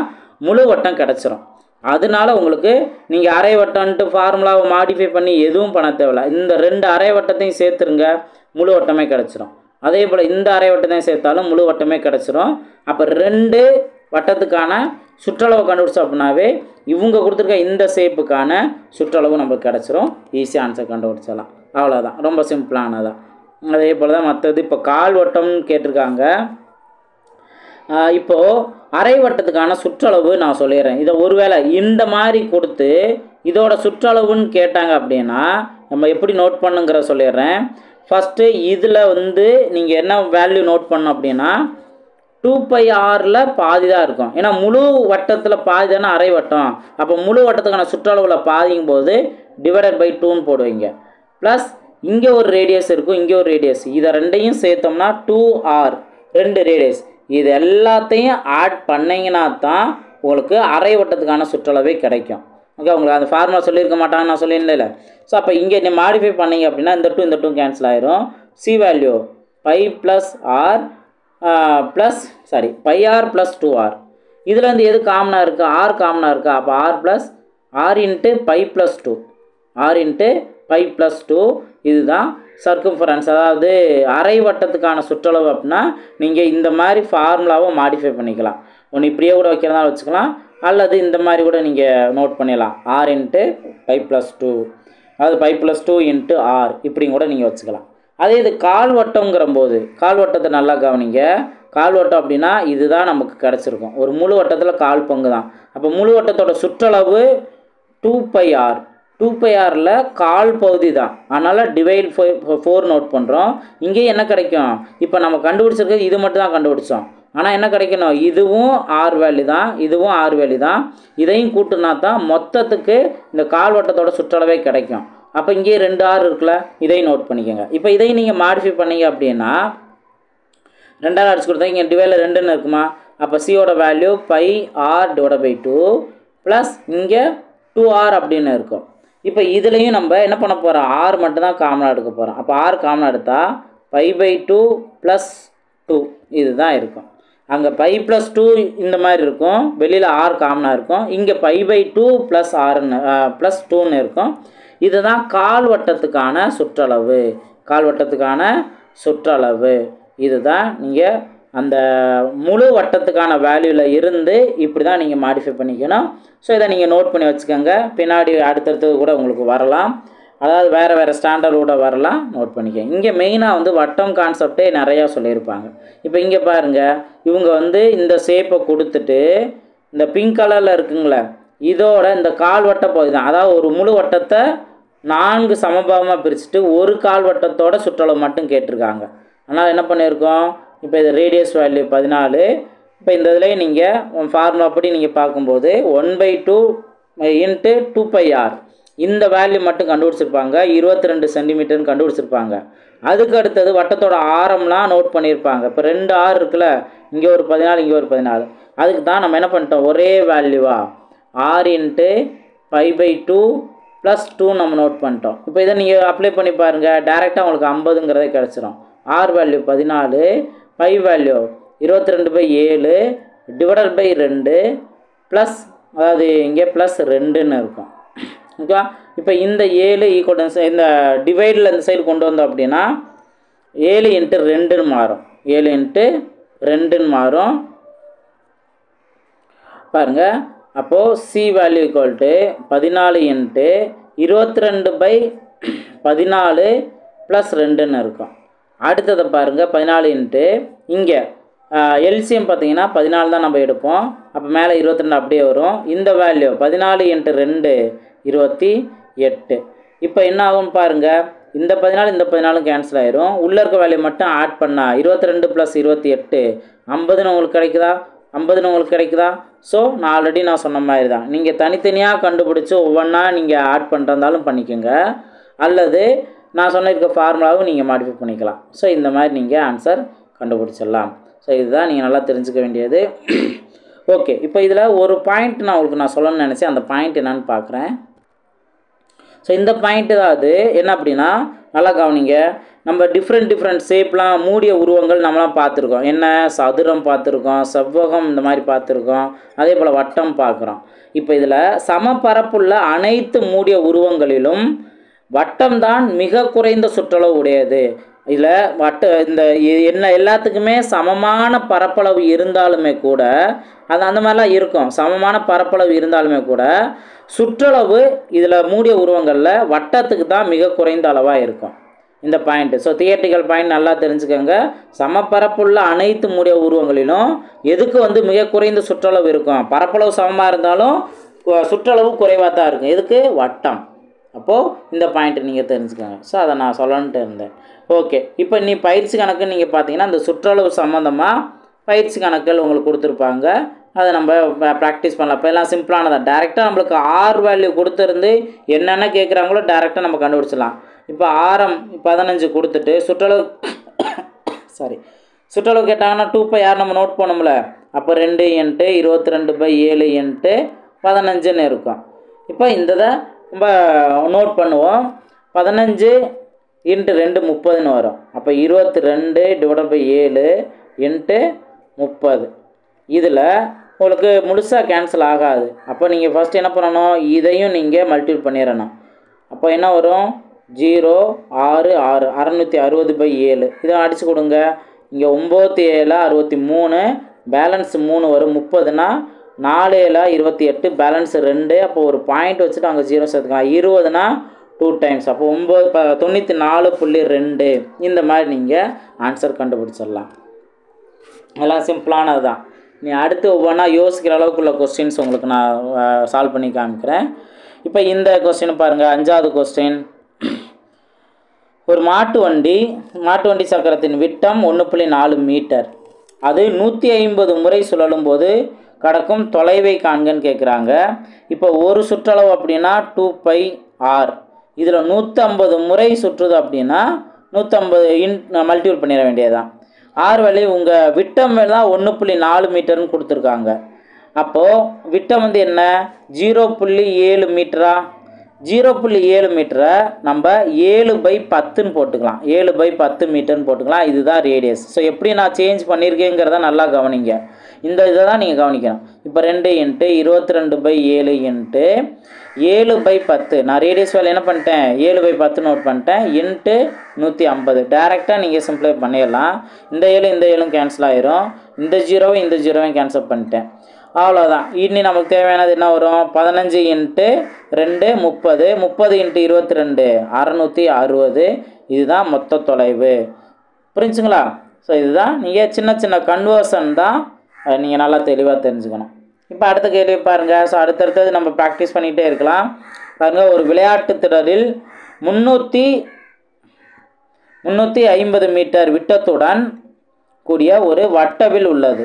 முழு வட்டம் கிடச்சிரும். அதனால உங்களுக்கு நீங்கள் அரை வட்டம்ன்ட்டு ஃபார்முலாவை மாடிஃபை பண்ணி எதுவும் பண்ண தேவையில்ல. இந்த 2 அரை வட்டத்தையும் சேர்த்துருங்க, முழு வட்டமே கிடச்சிரும். அதே போல் இந்த அரை வட்டத்தையும் சேர்த்தாலும் முழு வட்டமே கிடச்சிரும். அப்போ 2 வட்டத்துக்கான சுற்றளவு கண்டுபிடிச்சோம் அப்படின்னாவே இவங்க கொடுத்துருக்க இந்த ஷேப்புக்கான சுற்றளவு நம்மளுக்கு கிடச்சிரும். ஈஸியாக ஆன்சர் கண்டுபிடிச்சிடலாம். அவ்வளோதான், ரொம்ப சிம்பிளானதான். அதே போல் தான் மற்றது. இப்போ கால் வட்டம்னு கேட்டிருக்காங்க. இப்போது அரை வட்டத்துக்கான சுற்றளவு நான் சொல்லிடுறேன். இதை ஒருவேளை இந்த மாதிரி கொடுத்து இதோட சுற்றளவுன்னு கேட்டாங்க அப்படின்னா நம்ம எப்படி நோட் பண்ணுங்கிற சொல்லிடுறேன். ஃபஸ்ட்டு இதில் நீங்கள் என்ன வேல்யூ நோட் பண்ணணும் அப்படின்னா 2πrல பாதி தான் இருக்கும். ஏன்னா முழு வட்டத்தில் பாதி தானே அரை வட்டம். அப்போ முழு வட்டத்துக்கான சுற்றளவில் பாதிக்கும் போது /2ன்னு போடுவீங்க. ப்ளஸ் இங்கே ஒரு ரேடியஸ் இருக்கும், இங்கே ஒரு ரேடியஸ், இதை ரெண்டையும் சேர்த்தோம்னா 2r 2 ரேடியஸ். இது எல்லாத்தையும் ஆட் பண்ணிங்கன்னா தான் உங்களுக்கு அரை வட்டத்துக்கான சுற்றளவே கிடைக்கும். ஓகே, உங்களுக்கு அந்த ஃபார்முலா சொல்லியிருக்க மாட்டாங்கன்னு நான் சொல்லியிருந்தேன். ஸோ அப்போ இங்கே நீ மாடிஃபை பண்ணிங்க அப்படின்னா இந்த 2 கேன்சல் ஆயிரும். C value πr + 2r. இதில் எது காமனாக இருக்குது, r காமனாக இருக்கா. அப்போ r இன்ட்டு π + 2 இதுதான் சர்க்கம்ஃபரன்ஸ், அதாவது அரை வட்டத்துக்கான சுற்றளவு. அப்படின்னா நீங்கள் இந்த மாதிரி ஃபார்முலாவை மாடிஃபை பண்ணிக்கலாம். ஒன்று இப்படியே கூட வைக்கிறதா வச்சுக்கலாம், அல்லது இந்த மாதிரி கூட நீங்கள் நோட் பண்ணிடலாம். r இன்ட்டு π + 2, அதாவது π + 2 இன்ட்டு r இப்படியும் கூட நீங்கள் வச்சுக்கலாம். அதே இது கால் வட்டங்கிற போது கால் வட்டத்தை நல்லா கவனிங்க. கால் வட்டம் அப்படின்னா இதுதான் நமக்கு கிடச்சிருக்கும். ஒரு முழு வட்டத்தில் கால் பங்கு தான். அப்போ முழு வட்டத்தோட சுற்றளவு 2πr. 2πrல கால் பகுதி தான். அதனால் /4 நோட் பண்ணுறோம். இங்கேயும் என்ன கிடைக்கும், இப்போ நம்ம கண்டுபிடிச்சிருக்கிறது இது மட்டும் தான் கண்டுபிடிச்சோம். ஆனால் என்ன கிடைக்கணும், இதுவும் ஆர் வேல்யூ தான், இதுவும் ஆர் வேல்யூ தான். இதையும் கூட்டினா தான் மொத்தத்துக்கு இந்த கால் வட்டத்தோட சுற்றளவே கிடைக்கும். அப்போ இங்கே 2 r இருக்குல்ல, இதையும் நோட் பண்ணிக்கோங்க. இப்போ இதையும் நீங்கள் மாடிஃபை பண்ணீங்க அப்படின்னா 2 அடிச்சு கொடுத்தா இங்கே டிவைடில் 2ன்னு இருக்குமா. அப்போ சியோட வேல்யூ πr/2 ப்ளஸ் இங்கே 2r அப்படின்னு இருக்கும். இப்போ இதுலேயும் நம்ம என்ன பண்ண போகிறோம், r மட்டும்தான் காமனாக எடுக்க போகிறோம். அப்போ r காமனாக எடுத்தால் π/2 + 2 இதுதான் இருக்கும். அங்கே π + 2 இந்த மாதிரி இருக்கும், வெளியில் r காமனாக இருக்கும். இங்கே π/2 + r + 2ன்னு இருக்கும். இதுதான் கால் வட்டத்துக்கான சுற்றளவு. கால் வட்டத்துக்கான சுற்றளவு இதுதான். நீங்கள் அந்த முழு வட்டத்துக்கான வேல்யூவில் இருந்து இப்படி தான் நீங்கள் மாடிஃபை பண்ணிக்கணும். ஸோ இதை நீங்கள் நோட் பண்ணி வச்சுக்கோங்க. பின்னாடி அடுத்தடுத்தது கூட உங்களுக்கு வரலாம், அதாவது வேறு ஸ்டாண்டர்ட் கூட வரலாம், நோட் பண்ணிக்கோங்க. இங்கே மெயினாக வட்டம் கான்செப்டே நிறையா சொல்லியிருப்பாங்க. இப்போ இங்கே பாருங்கள், இவங்க இந்த ஷேப்பை கொடுத்துட்டு இந்த பிங்க் கலரில் இருக்குங்களே, இதோட இந்த கால் வட்ட பகுதி தான், அதாவது ஒரு முழு வட்டத்தை 4 சமபாகமாக பிரிச்சுட்டு ஒரு கால்வட்டத்தோட சுற்றளவு மட்டும் கேட்டிருக்காங்க. அதனால் என்ன பண்ணியிருக்கோம், இப்போ இது ரேடியஸ் வேல்யூ 14. இப்போ இந்த இதில் நீங்கள் ஃபார்முலா படி நீங்கள் பார்க்கும்போது 1/2 × 2πr இந்த வேல்யூ மட்டும் கண்டுபிடிச்சிருப்பாங்க. 22 சென்டிமீட்டர்னு கண்டுபிடிச்சிருப்பாங்க. அதுக்கு அடுத்தது வட்டத்தோட ஆரம்லாம் நோட் பண்ணியிருப்பாங்க. இப்போ 2 ஆர் இருக்குல்ல, இங்கே ஒரு 14 இங்கே ஒரு 14. அதுக்கு தான் நம்ம என்ன பண்ணிட்டோம், ஒரே வேல்யூவா r × π/2 + 2 நம்ம நோட் பண்ணிட்டோம். இப்போ இதை நீங்கள் அப்ளை பண்ணி பாருங்கள், டேரெக்டாக உங்களுக்கு 50ங்கிறதே கிடச்சிரும். r வேல்யூ 14, π வேல்யூ 22/7 ÷ 2 ப்ளஸ், அதாவது இங்கே +2ன்னு இருக்கும். ஓகே. இப்போ இந்த 7 ஈக்குவல் இந்த டிவைடில் இந்த சைடு கொண்டு வந்தோம் அப்படின்னா 7 × 2ன்னு மாறும். 7 × 2ன்னு மாறும் பாருங்கள். அப்போது சி வேல்யூ = 14 × 22/14 + 2ன்னு இருக்கும். அடுத்ததை பாருங்கள், 14 இங்கே எல்சிஎம் பார்த்தீங்கன்னா 14 தான் நம்ம எடுப்போம். அப்போ மேலே 22 அப்படியே வரும். இந்த வேல்யூ 14 × 2 28. இப்போ என்ன ஆகும் பாருங்கள், இந்த 14 இந்த 14 கேன்சல் ஆயிரும். உள்ளே இருக்க வேல்யூ மட்டும் ஆட் பண்ணால் 22 + 28 50ன்னு உங்களுக்கு கிடைக்குதா? 50ன்னு உங்களுக்கு கிடைக்குதா? ஸோ நான் ஆல்ரெடி நான் சொன்ன மாதிரி தான், நீங்கள் தனித்தனியாக கண்டுபிடிச்சி ஒவ்வொன்றா நீங்கள் ஆட் பண்ணுறதாலும் பண்ணிக்கோங்க, அல்லது நான் சொன்னிருக்க ஃபார்முலாவும் நீங்கள் மாடிஃபை பண்ணிக்கலாம். ஸோ இந்த மாதிரி நீங்கள் ஆன்சர் கண்டுபிடிச்சிடலாம். ஸோ இதுதான் நீங்கள் நல்லா தெரிஞ்சுக்க வேண்டியது. ஓகே. இப்போ இதில் ஒரு பாயிண்ட் நான் சொல்லணும்னு நினச்சேன். அந்த பாயிண்ட் என்னன்னு பார்க்குறேன். ஸோ இந்த பாயிண்ட்டு தான் அது. என்ன அப்படின்னா, நல்லா கவனிங்க, நம்ம டிஃப்ரெண்ட் ஷேப்லாம் மூடிய உருவங்கள் நம்மளாம் பார்த்துருக்கோம். என்ன, சதுரம் பார்த்துருக்கோம், செவ்வகம் இந்த மாதிரி பார்த்துருக்கோம், அதே போல் வட்டம் பார்க்குறோம். இப்போ இதில் சமபரப்புள்ள அனைத்து மூடிய உருவங்களிலும் வட்டம் தான் மிக குறைந்த சுற்றளவு உடையது. இதில் இந்த எல்லாத்துக்குமே சமமான பரப்பளவு இருந்தாலுமே கூட, அது அந்த மாதிரிலாம் இருக்கும், சமமான பரப்பளவு இருந்தாலுமே கூட சுற்றளவு இதில் மூடிய உருவங்களில் வட்டத்துக்கு தான் மிக குறைந்த அளவாக இருக்கும் இந்த பாயிண்ட்டு. ஸோ தியேட்டிக்கல் பாயிண்ட் நல்லா தெரிஞ்சுக்கோங்க. சமபரப்புள்ள அனைத்து மூடிய உருவங்களிலும் எதுக்கு மிக குறைந்த சுற்றளவு இருக்கும், பரப்பளவு சமமாக இருந்தாலும் சுற்றளவு குறைவாக தான் இருக்கும். எதுக்கு? வட்டம். அப்போது இந்த பாயிண்ட்டு நீங்கள் தெரிஞ்சுக்கோங்க. ஸோ அதை நான் சொல்லணுன்ட்டு இருந்தேன். ஓகே. இப்போ நீ பயிற்சி கணக்குன்னு நீங்கள் பார்த்தீங்கன்னா இந்த சுற்றளவு சம்மந்தமாக பயிற்சி கணக்குகள் உங்களுக்கு கொடுத்துருப்பாங்க. அதை நம்ம ப்ராக்டிஸ் பண்ணலாம். இப்போ எல்லாம் சிம்பிளானதான், டேரெக்டாக நம்மளுக்கு ஆர் வேல்யூ கொடுத்துருந்து என்னென்ன கேட்குறாங்களோ டேரெக்டாக நம்ம கண்டுபிடிச்சிடலாம். இப்போ ஆரம் 15 கொடுத்துட்டு சுற்றளவு கேட்டாங்கன்னா 2πr நம்ம நோட் பண்ணோம்ல, அப்போ 2 × 22/7 × 15ன்னு இருக்கும். இப்போ இந்த நம்ம நோட் பண்ணுவோம். 15 × 2 30ன்னு வரும். அப்போ 22/7 × 30. இதில் உங்களுக்கு முழுசாக கேன்சல் ஆகாது. அப்போ நீங்கள் ஃபஸ்ட் என்ன பண்ணணும், இதையும் நீங்கள் மல்டிபிள் பண்ணிடணும். அப்போ என்ன வரும், 0 6 6 660/7. இதை அடித்து கொடுங்க. இங்கே 9 7 63, பேலன்ஸ் 3 வரும். 30னா 4 7 28, பேலன்ஸ் 2. அப்போ ஒரு பாயிண்ட் வச்சுட்டு அங்கே 0 சேர்த்துக்கலாம். 20னா 2 டைம்ஸ், அப்போ 94.2. இந்த மாதிரி நீங்கள் ஆன்சர் கண்டுபிடிச்சிடலாம். எல்லாம் சிம்பிளானது தான். நீ அடுத்து ஒவ்வொன்றா யோசிக்கிற அளவுக்குள்ள கொஸ்டின்ஸ் உங்களுக்கு நான் சால்வ் பண்ணி காமிக்கிறேன். இப்போ இந்த கொஸ்டின் பாருங்கள், 5வது கொஸ்டின். ஒரு மாட்டு வண்டி சக்கரத்தின் விட்டம் 1.4 மீட்டர். அது 150 முறை சுழலும் போது கடக்கும் தொலைவை காண்கன்னு கேட்குறாங்க. இப்போ ஒரு சுற்றளவு அப்படின்னா 2πr. இதில் 150 முறை சுற்றுது அப்படின்னா 150 மல்டிபிள் பண்ணிட வேண்டியதுதான். ஆர் வேல்யூ உங்கள் விட்டம் தான் 1.4 மீட்டர்னு கொடுத்துருக்காங்க. அப்போது விட்டம் என்ன, 0.7 மீட்டரா? 0.7 மீட்டரை நம்ம 7/10ன்னு போட்டுக்கலாம். 7/10 மீட்டர்னு போட்டுக்கலாம். இதுதான் ரேடியஸ். ஸோ எப்படி நான் சேஞ்ச் பண்ணியிருக்கேங்கிறத நல்லா கவனிங்க. இந்த இதை தான் நீங்கள் கவனிக்கணும். இப்போ 2 × 22/7 × 7/10. நான் ரேடியஸ் வேல்யூ என்ன பண்ணிட்டேன், 7/10 நோட் பண்ணிட்டேன். × 150. டேரெக்டாக நீங்கள் சிம்பிளை பண்ணிடலாம். இந்த 7 கேன்சல் ஆயிரும். இந்த 0 கேன்சல் பண்ணிட்டேன். அவ்வளோதான். இனி நமக்கு தேவையானது என்ன வரும், 15 × 2 30, 30 × 22 660. இதுதான் மொத்த தொலைவு. புரிஞ்சுங்களா? ஸோ இதுதான் நீங்கள் சின்ன கன்வர்ஷன் தான் நீங்கள் நல்லா தெளிவாக தெரிஞ்சுக்கணும். இப்போ அடுத்த கேள்வி பாருங்கள். ஸோ அடுத்தடுத்தது நம்ம ப்ராக்டிஸ் பண்ணிகிட்டே இருக்கலாம். பாருங்கள், ஒரு விளையாட்டு திடலில் 350 மீட்டர் விட்டத்துடன் கூடிய ஒரு வட்டவில் உள்ளது.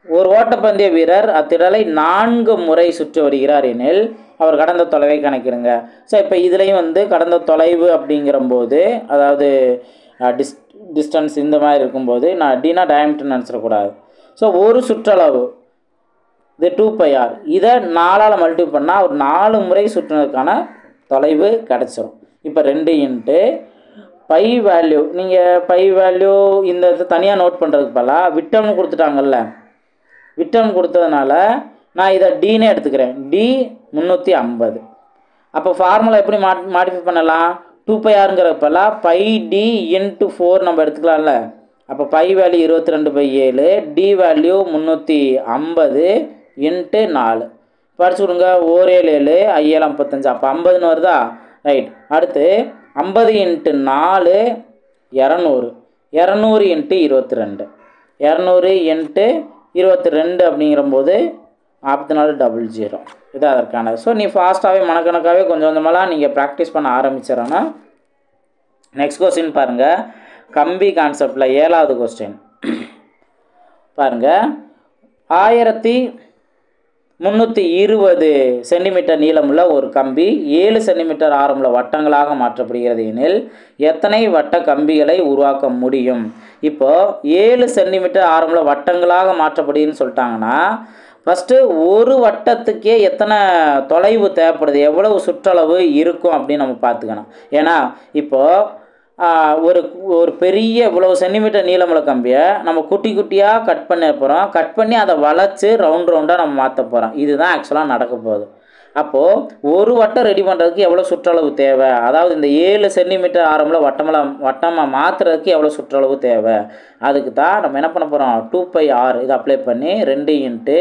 ஒரு ஓட்டப்பந்தய வீரர் அத்திடலை 4 முறை சுற்றி வருகிறார் எனில் அவர் கடந்த தொலைவை கணக்கிடுங்க. ஸோ இப்போ இதுலேயும் வந்து கடந்த தொலைவு அப்படிங்கிறம்போது, அதாவது டிஸ்டன்ஸ் இந்த மாதிரி இருக்கும்போது நான் டினா டயமீட்டர்னு நினச்சிடக்கூடாது. ஸோ ஒரு சுற்றளவு இது 2πr, இதை 4ஆல் மல்டிப்ளை பண்ணால் ஒரு 4 முறை சுற்றினதுக்கான தொலைவு கிடச்சிரும். இப்போ 2 இன்ட்டு பை வேல்யூ, நீங்கள் பை வேல்யூ இந்த இது தனியாக நோட் பண்ணுறதுக்கு பதிலாக விட்டம்னு கொடுத்துட்டாங்கல்ல, விட்டம் கொடுத்ததுனால நான் இதை டீனே எடுத்துக்கிறேன். டி 350. அப்போ ஃபார்முலா எப்படி மாடிஃபை பண்ணலாம்? 2πrங்கிறப்பெல்லாம் பை டி இன்ட்டு 4 நம்ம எடுத்துக்கலாம்ல. அப்போ pi value 22/7, D value 350 into 4 படிச்சு கொடுங்க. 1/7 5 55, அப்போ 50ன்னு வருதா? ரைட். அடுத்து 50 இன்ட்டு 4 200, 200 இன்ட்டு 22, 200 இன்ட்டு 22 அப்படிங்கிறம்போது 4400. இது அதற்கானது. ஸோ நீ ஃபாஸ்ட்டாகவே மனக்கணக்காகவே கொஞ்சம் கொஞ்சமெல்லாம் நீங்கள் ப்ராக்டிஸ் பண்ண ஆரம்பிச்சிடறேன்னா. நெக்ஸ்ட் கொஸ்டின் பாருங்கள், கம்பி கான்செப்டில் 7வது கொஸ்டின் பாருங்கள். 1320 சென்டிமீட்டர் நீளமுள்ள ஒரு கம்பி 7 சென்டிமீட்டர் ஆரமுள்ள வட்டங்களாக மாற்றப்படுகிறது எனில் எத்தனை வட்ட கம்பிகளை உருவாக்க முடியும்? இப்போது 7 சென்டிமீட்டர் ஆரமுள்ள வட்டங்களாக மாற்றப்படுதுன்னு சொல்லிட்டாங்கன்னா, ஃபஸ்ட்டு ஒரு வட்டத்துக்கே எத்தனை தொலைவு தேவைப்படுது, எவ்வளவு சுற்றளவு இருக்கும் அப்படின்னு நம்ம பார்த்துக்கணும். ஏன்னா இப்போது ஒரு பெரிய இவ்வளவு சென்டிமீட்டர் நீளமுள்ள கம்பியை நம்ம குட்டி குட்டியாக கட் பண்ண போகிறோம். கட் பண்ணி அதை வளைச்சி ரவுண்டாக நம்ம மாற்ற போகிறோம். இதுதான் ஆக்சுவலாக நடக்க போகுது. அப்போது ஒரு வட்டம் ரெடி பண்ணுறதுக்கு எவ்வளோ சுற்றளவு தேவை, அதாவது இந்த 7 சென்டிமீட்டர் ஆரம்பில் வட்டமாக மாற்றுறதுக்கு எவ்வளோ சுற்றளவு தேவை, அதுக்கு தான் நம்ம என்ன பண்ண போகிறோம், 2πr இதை அப்ளை பண்ணி 2 இன்ட்டு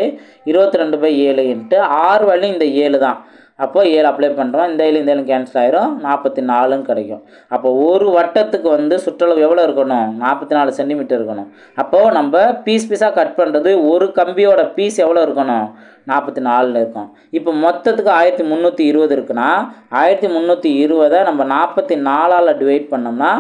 22/7 இன்ட்டு ஆர் வேல்யூ இந்த 7 தான். அப்போது 7 அப்ளை பண்ணுறோம். இந்த 7 கேன்சல் ஆயிரும், 44ன்னு கிடைக்கும். அப்போ ஒரு வட்டத்துக்கு வந்து சுற்றளவு எவ்வளோ இருக்கணும், 44 சென்டிமீட்டர் இருக்கணும். அப்போது நம்ம பீஸாக கட் பண்ணுறது ஒரு கம்பியோட பீஸ் எவ்வளோ இருக்கணும், 44 இருக்கும். இப்போ மொத்தத்துக்கு 1320 இருக்குன்னா 1320 நம்ம 44ஆல் டிவைட் பண்ணோம்னா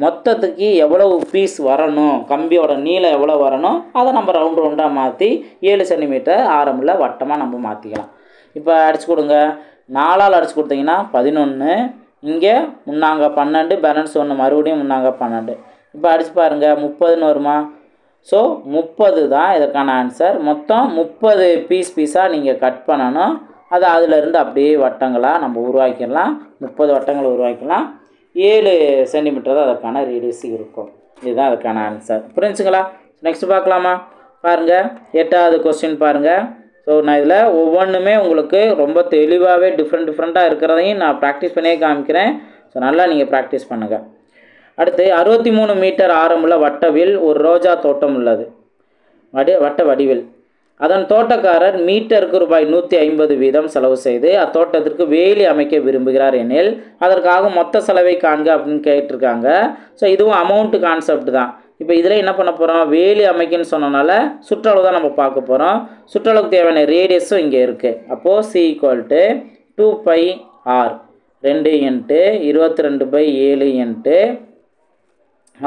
மொத்தத்துக்கு எவ்வளவு பீஸ் வரணும், கம்பியோட நீளம் எவ்வளோ வரணும், அதை நம்ம ரவுண்டாக மாற்றி 7 சென்டிமீட்டர் ஆரம்பில் வட்டமாக நம்ம மாற்றிக்கலாம். இப்போ அடிச்சு கொடுங்க. 4ஆல் அடிச்சு கொடுத்தீங்கன்னா 11, இங்கே முன்னாங்க 12, பேலன்ஸ் 1 மறுபடியும் முன்னாங்க 12. இப்போ அடிச்சு பாருங்கள் 30ன்னு வருமா? ஸோ 30 தான் இதற்கான ஆன்சர். மொத்தம் 30 பீஸாக நீங்கள் கட் பண்ணணும். அது அதிலிருந்து அப்படியே வட்டங்களாக நம்ம உருவாக்கிடலாம். 30 வட்டங்களை உருவாக்கிடலாம். 7 சென்டிமீட்டர் தான் அதற்கான ரேடியஸ் இருக்கும். இதுதான் அதுக்கான ஆன்சர். புரிஞ்சுங்களா? நெக்ஸ்ட் பார்க்கலாமா? பாருங்கள் 8வது கொஸ்டின் பாருங்கள். ஸோ நான் இதில் ஒவ்வொன்றுமே உங்களுக்கு ரொம்ப தெளிவாகவே டிஃப்ரெண்ட்டாக இருக்கிறதையும் நான் ப்ராக்டிஸ் பண்ணியே காமிக்கிறேன். ஸோ நல்லா நீங்கள் ப்ராக்டிஸ் பண்ணுங்கள். அடுத்து 63 மீட்டர் ஆரமுள்ள வட்டவில் ஒரு ரோஜா தோட்டம் உள்ளது, வட்ட வடிவில். அதன் தோட்டக்காரர் மீட்டருக்கு ரூபாய் 150 வீதம் செலவு செய்து அத்தோட்டத்திற்கு வேலி அமைக்க விரும்புகிறார் எனில் அதற்காக மொத்த செலவை காண்க அப்படின்னு கேட்டிருக்காங்க. ஸோ இதுவும் அமௌண்ட்டு கான்செப்ட் தான். இப்போ இதில் என்ன பண்ண போகிறோம், வேலி அமைக்குன்னு சொன்னனால சுற்றளவு தான் நம்ம பார்க்க போகிறோம். சுற்றளவுக்கு தேவையான ரேடியஸும் இங்கே இருக்குது. அப்போது C = 2πr 2 into 22/7 into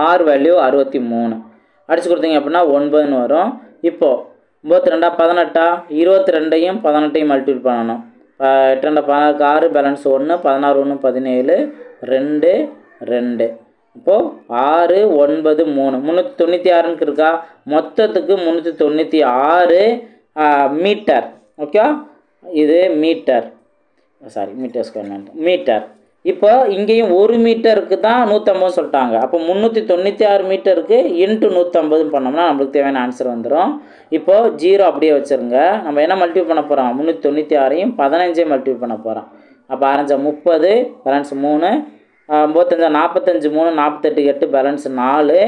r value 63 அடிச்சு கொடுத்தீங்க அப்படின்னா 9ன்னு வரும். இப்போது 32 18, 22ஐயும் 18ஐயும் மல்டிபிள் பண்ணணும். 8 16 6, பேலன்ஸ் 1, 16 1 17, 2 2. இப்போது 6 9 3 396ன்னு இருக்கா? மொத்தத்துக்கு 396 மீட்டர். ஓகே, இது metre, sorry metre square metre. இப்போ இங்கேயும் 1 மீட்டருக்கு தான் 150 சொல்லிட்டாங்க. அப்போ 396 மீட்டருக்கு இன்ட்டு 150 பண்ணோம்னா நம்மளுக்கு தேவையான ஆன்சர் வந்துடும். இப்போது 0 அப்படியே வச்சுருங்க. நம்ம என்ன மல்டிபிள் பண்ண போகிறோம், 396ஐயும் 15ஐயும் மல்டிபிள் பண்ண போகிறோம். அப்போ ஆரஞ்சா 30, பேலன்ஸ் 3, 35 45 3 48 8, பேலன்ஸ் 4,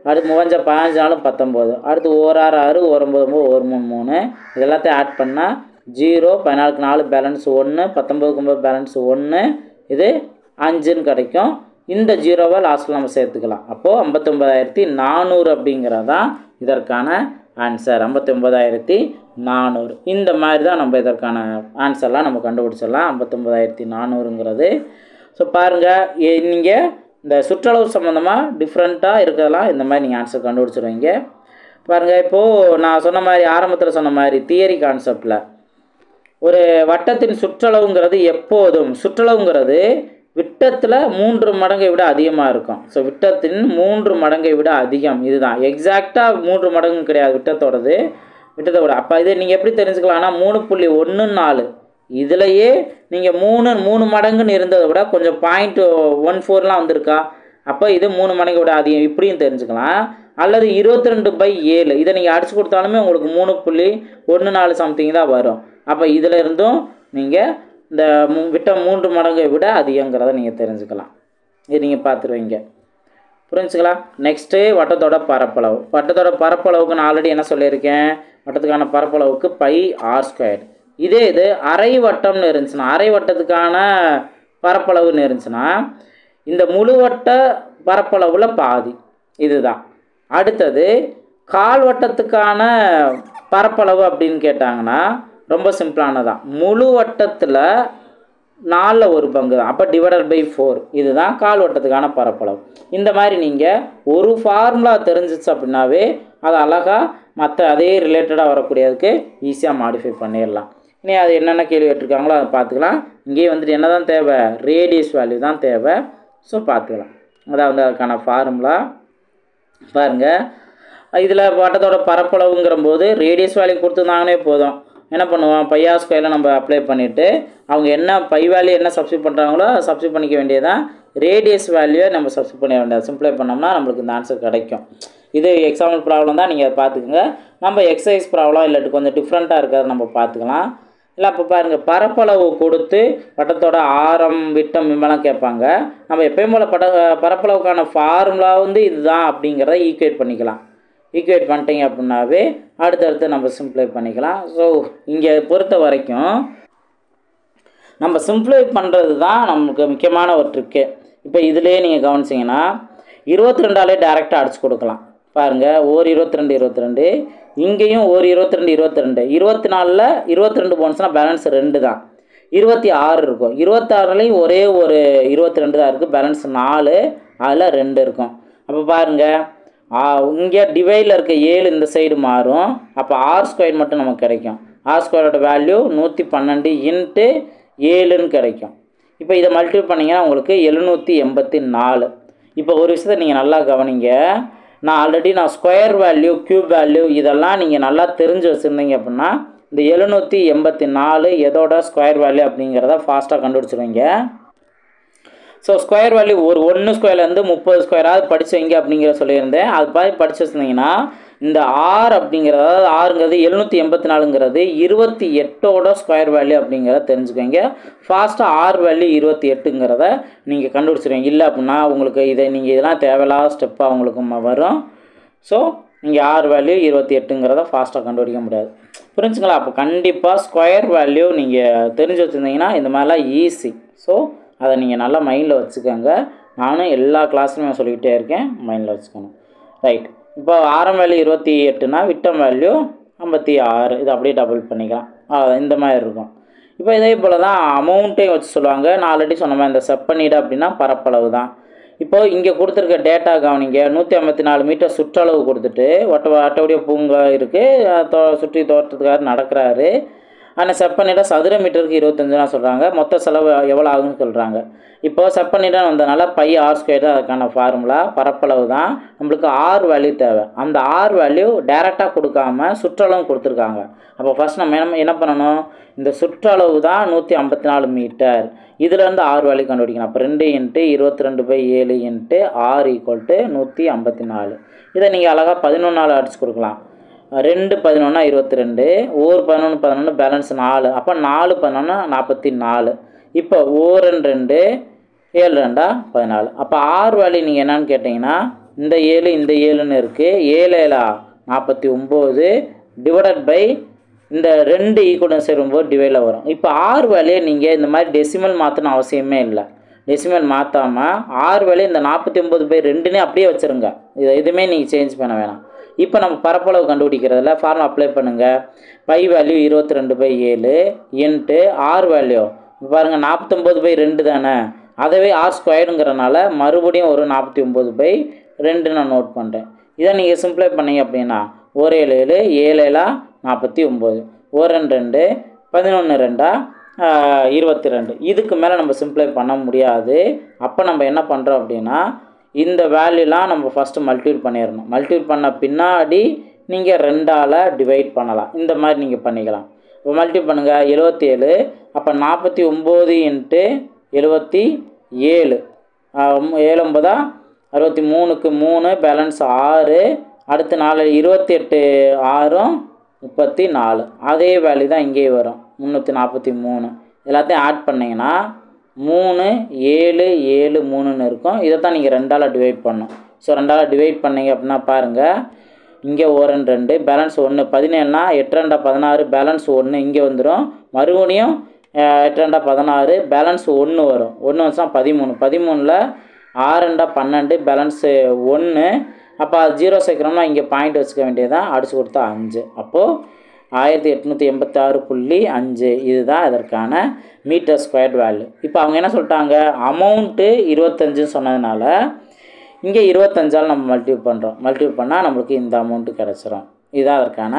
அடுத்து 15 15 19, அடுத்து 1 6 6 1 9 9 1 3 3. இது எல்லாத்தையும் ஆட் பண்ணால் 0 14 4, பேலன்ஸ் 1, 19 9, பேலன்ஸ் 1, இது 5ன்னு கிடைக்கும். இந்த 0வை லாஸ்ட்டில் நம்ம சேர்த்துக்கலாம். அப்போது 59,400 அப்படிங்கிறதான் இதற்கான ஆன்சர் 59,400. இந்த மாதிரி தான் நம்ம இதற்கான ஆன்சர்லாம் நம்ம கண்டுபிடிச்சிடலாம். 59,400ங்கிறது. ஸோ பாருங்கள், நீங்கள் இந்த சுற்றளவு சம்மந்தமாக டிஃப்ரெண்ட்டாக இருக்கிறதெல்லாம் இந்த மாதிரி நீங்கள் ஆன்சர் கண்டுபிடிச்சிடுவீங்க. பாருங்கள், இப்போது நான் சொன்ன மாதிரி ஆரம்பத்தில் சொன்ன மாதிரி தியரி கான்செப்டில் ஒரு வட்டத்தின் சுற்றளவுங்கிறது எப்போதும் சுற்றளவுங்கிறது விட்டத்தில் 3 மடங்கை விட அதிகமாக இருக்கும். ஸோ விட்டத்தின் 3 மடங்கை விட அதிகம். இதுதான் எக்ஸாக்டாக 3 மடங்கு கிடையாது விட்டத்தோடது, விட்டத்தை விட. அப்போ இது நீங்கள் எப்படி தெரிஞ்சுக்கலாம்னா 3.14 இதுலையே நீங்கள் 3 மடங்குன்னு இருந்ததை விட கொஞ்சம் 0.14லாம் வந்திருக்கா, அப்போ இது 3 மடங்கை விட அதிகம், இப்படியும் தெரிஞ்சுக்கலாம். அல்லது 22/7 இதை நீங்கள் அடிச்சு கொடுத்தாலுமே உங்களுக்கு 3.14 சம்திங் தான் வரும். அப்போ இதில் இருந்தும் நீங்கள் இந்த விட்டம் 3 மடங்கை விட அதிகங்கிறத நீங்கள் தெரிஞ்சுக்கலாம். இது நீங்கள் பார்த்துருவீங்க. புரிஞ்சுங்களா? நெக்ஸ்ட்டு வட்டத்தோட பரப்பளவு. வட்டத்தோட பரப்பளவுக்கு நான் ஆல்ரெடி என்ன சொல்லியிருக்கேன், வட்டத்துக்கான பரப்பளவுக்கு πr². இதே இது அரை வட்டம்னு இருந்துச்சுன்னா, அரை வட்டத்துக்கான பரப்பளவுன்னு இருந்துச்சுன்னா இந்த முழு வட்ட பரப்பளவில் பாதி இதுதான். அடுத்தது கால் வட்டத்துக்கான பரப்பளவு அப்படின்னு கேட்டாங்கன்னா ரொம்ப சிம்பிளானதான், முழு வட்டத்தில் 4/1 தான். அப்போ /4 இதுதான் கால் வட்டத்துக்கான பரப்பளவு. இந்த மாதிரி நீங்கள் ஒரு ஃபார்முலா தெரிஞ்சிச்சு அப்படின்னாவே அது அழகாக மற்ற அதே ரிலேட்டடாக வரக்கூடியதுக்கு ஈஸியாக மாடிஃபை பண்ணிடலாம். இனி அது என்னென்ன கேள்வி கேட்டிருக்காங்களோ அதை பார்த்துக்கலாம். இங்கேயே வந்துட்டு என்ன தான் தேவை, ரேடியஸ் வேல்யூ தான் தேவை. ஸோ பார்த்துக்கலாம். அதான் வந்து அதுக்கான ஃபார்முலா பாருங்கள். இதில் வட்டத்தோட பரப்பளவுங்கிற போது ரேடியஸ் வேல்யூ கொடுத்துருந்தாங்கன்னே போதும். என்ன பண்ணுவோம், πr² நம்ம அப்ளை பண்ணிவிட்டு அவங்க என்ன பை வேல்யூ என்ன சப்ஸ்டியூட் பண்ணுறாங்களோ சப்ஸ்டியூட் பண்ணிக்க வேண்டியதான். ரேடியஸ் வேல்யூவை நம்ம சப்ஸ்டியூட் பண்ண வேண்டியது. சிம்பிளை பண்ணோம்னா நம்மளுக்கு இந்த ஆன்சர் கிடைக்கும். இது எக்ஸாம்பிள் ப்ராப்ளம் தான், நீங்கள் பார்த்துக்குங்க. நம்ம எக்ஸசைஸ் ப்ராப்ளம் இல்லாட்டி கொஞ்சம் டிஃப்ரெண்ட்டாக இருக்கிறத நம்ம பார்த்துக்கலாம். இல்லை அப்போ பாருங்கள், பரப்பளவு கொடுத்து வட்டத்தோட ஆரம் விட்டம் இவெல்லாம் கேட்பாங்க. நம்ம எப்பயும் போல் பரப்பளவுக்கான ஃபார்முலா வந்து இதுதான் அப்படிங்கிறத ஈக்குவேட் பண்ணிக்கலாம். ஈக்குவேட் பண்ணிட்டீங்க அப்படின்னாவே அடுத்தடுத்து நம்ம சிம்பிளை பண்ணிக்கலாம். ஸோ இங்கே பொறுத்த வரைக்கும் நம்ம சிம்பிளை பண்ணுறது தான் நமக்கு முக்கியமான ஒரு ட்ரிக்கு. இப்போ இதிலே நீங்கள் கவனிச்சிங்கன்னா 22ஆலே டேரெக்டாக அடிச்சு கொடுக்கலாம். பாருங்கள், ஓர் 22 இங்கேயும் ஓர் 22 24ல் 22 போனுச்சுன்னா பேலன்ஸ் 2 தான், 26 இருக்கும். 26லையும் ஒரே ஒரு 22 தான் இருக்குது, பேலன்ஸ் 4, அதில் 2 இருக்கும். அப்போ பாருங்கள், இங்கே டிவைடில் இருக்க 7 இந்த சைடு மாறும். அப்போ r² மட்டும் நமக்கு கிடைக்கும். r² வேல்யூ 112 × 7ன்னு கிடைக்கும். இப்போ இதை மல்டிப்ளை பண்ணிங்கன்னா உங்களுக்கு 784. இப்போ ஒரு விஷயத்தை நீங்கள் நல்லா கவனிங்க. நான் already square value, cube value இதெல்லாம் நீங்கள் நல்லா தெரிஞ்சு வச்சுருந்தீங்க அப்படின்னா இந்த 784 எதோட ஸ்கொயர் வேல்யூ அப்படிங்கிறத ஃபாஸ்ட்டாக கண்டுபிடிச்சிருவீங்க. ஸோ ஸ்கொயர் வேல்யூ ஒரு 1 ஸ்கொயர்லேருந்து 30 ஸ்கொயராவது படித்து வைங்க அப்படிங்கிற சொல்லியிருந்தேன். அது மாதிரி படித்து வச்சுருந்தீங்கன்னா இந்த ஆர் அப்படிங்கிறது, அதாவது ஆறுங்கிறது 784ங்கிறது 28ஓட ஸ்கொயர் வேல்யூ அப்படிங்கிறத தெரிஞ்சுக்கோங்க. ஃபாஸ்ட்டாக ஆர் வேல்யூ 28ங்கிறத நீங்கள் கண்டுபிடிச்சிருவீங்க. இல்லை அப்படின்னா உங்களுக்கு நீங்கள் இதெல்லாம் தேவையில்லாத ஸ்டெப்பாக உங்களுக்கு வரும். ஸோ நீங்கள் ஆர் வேல்யூ 28ங்கிறத ஃபாஸ்ட்டாக கண்டுபிடிக்க முடியாது. புரிஞ்சுங்களா? அப்போ கண்டிப்பாக ஸ்கொயர் வேல்யூ நீங்கள் தெரிஞ்சு வச்சுருந்தீங்கன்னா இந்த மாதிரிலாம் ஈஸி. ஸோ அதை நீங்கள் நல்லா மைண்டில் வச்சுக்கோங்க. நானும் எல்லா கிளாஸ்லையும் சொல்லிக்கிட்டே இருக்கேன், மைண்டில் வச்சுக்கணும். ரைட். இப்போ ஆரம் வேல்யூ 28னா விட்டம் வேல்யூ 56. இது அப்படியே டபுள் பண்ணிக்கலாம். இந்த மாதிரி இருக்கும். இப்போ இதே போல் தான் அமௌண்ட்டையும் வச்சு சொல்லுவாங்க. நான் ஆல்ரெடி சொன்ன மாதிரி இந்த செப்பனீடு அப்படின்னா பரப்பளவு தான். இப்போது இங்கே கொடுத்துருக்க டேட்டா கவனிங்க. 154 மீட்டர் சுற்றளவு கொடுத்துட்டு வட்டவுடைய பூங்கா இருக்குது, சுற்றி தோட்டத்துக்காக நடக்கிறாரு. ஆனால் செப்பனிடம் சதுர மீட்டருக்கு 25 சொல்கிறாங்க. மொத்த செலவு எவ்வளோ ஆகுன்னு சொல்கிறாங்க. இப்போது செப்பனிடம் வந்ததுனால πr² தான் அதுக்கான ஃபார்முலா. பரப்பளவு தான், நம்மளுக்கு ஆர் வேல்யூ தேவை. அந்த ஆர் வேல்யூ டேரெக்டாக கொடுக்காம சுற்றளவு கொடுத்துருக்காங்க. அப்போ ஃபஸ்ட் நம்ம என்ன பண்ணணும், இந்த சுற்றளவு தான் 154 மீட்டர், இதுலேருந்து ஆர் வேல்யூ கண்டுபிடிக்கணும். அப்போ 2 × 22/7 × r = 154. இதை நீங்கள் அழகாக 11ஆல் அடிச்சு கொடுக்கலாம். 2 11 22, ஓர் 11 11 பேலன்ஸ் 4. அப்போ 4 11 44. இப்போ ஓர் 2 7 2 14. அப்போ ஆர் வேல்யூ நீங்கள் என்னன்னு கேட்டிங்கன்னா இந்த 7 இந்த 7ன்னு இருக்குது, 7 7 49 டிவைடட் பை இந்த 2 ஈக்குவல் சேரும்போது டிவைடில் வரும். இப்போ ஆர் வேல்யூ நீங்கள் இந்த மாதிரி டெசிமல் மாற்றணும் அவசியமே இல்லை. டெசிமல் மாற்றாமல் ஆர் வேல்யூ இந்த 49/2ன்னு அப்படியே வச்சுருங்க. இதை எதுவுமே நீங்கள் சேஞ்ச் பண்ண வேணாம். இப்போ நம்ம பரப்பளவு கண்டுபிடிக்கிறதுல ஃபார்முலா அப்ளை பண்ணுங்கள். Pi value 22/7 into r value பாருங்கள் 49/2 தானே, அதவே ஆர் ஸ்கொயருங்கிறனால மறுபடியும் ஒரு 49/2 நான் நோட் பண்ணுறேன். இதை நீங்கள் சிம்ப்ளை பண்ணீங்க அப்படின்னா 1 7 7 7 7 49 1 2 11 2 22. இதுக்கு மேலே நம்ம சிம்ப்ளை பண்ண முடியாது. அப்போ நம்ம என்ன பண்ணுறோம் அப்படின்னா இந்த வேல்யூலாம் நம்ம ஃபஸ்ட்டு மல்டிபிள் பண்ணிடணும். மல்டிபிள் பண்ண பின்னாடி நீங்கள் 2ஆல் டிவைட் பண்ணலாம். இந்த மாதிரி நீங்கள் பண்ணிக்கலாம். இப்போ மல்டிபிள் பண்ணுங்கள் 77. அப்போ 49 இன்ட்டு 77 7 9 63க்கு 3 பேலன்ஸ் 6. அடுத்து 4 28 6 34. அதே வேல்யூ தான் இங்கேயே வரும் 343. எல்லாத்தையும் ஆட் பண்ணிங்கன்னா 3 7 7 3ன்னு இருக்கும். இதை தான் நீங்கள் 2ஆல் டிவைட் பண்ணணும். ஸோ 2ஆல் டிவைட் பண்ணிங்க அப்படின்னா பாருங்கள் இங்கே 1 2 பேலன்ஸ் 1 17னா 8 2 16 பேலன்ஸ் 1 இங்கே வந்துடும். மறுபடியும் 8 2 16 பேலன்ஸ் 1 வரும். 1 வந்துச்சுன்னா 13 13ல் 6 2 12 பேலன்ஸு 1. அப்போ அது 0 சேர்க்குறோம்னா இங்கே பாயிண்ட் வச்சுக்க வேண்டியதான். அடிச்சு கொடுத்தா 5. அப்போது 1886.5 இதுதான் இதற்கான மீட்டர் ஸ்கொயர்ட் வேல்யூ. இப்போ அவங்க என்ன சொல்லிட்டாங்க, அமௌண்ட்டு 25 சொன்னதுனால இங்கே 25ஆல் நம்ம மல்டிபிள் பண்ணுறோம். மல்டிபிள் பண்ணால் நம்மளுக்கு இந்த அமௌண்ட்டு கிடச்சிரும். இதுதான் அதற்கான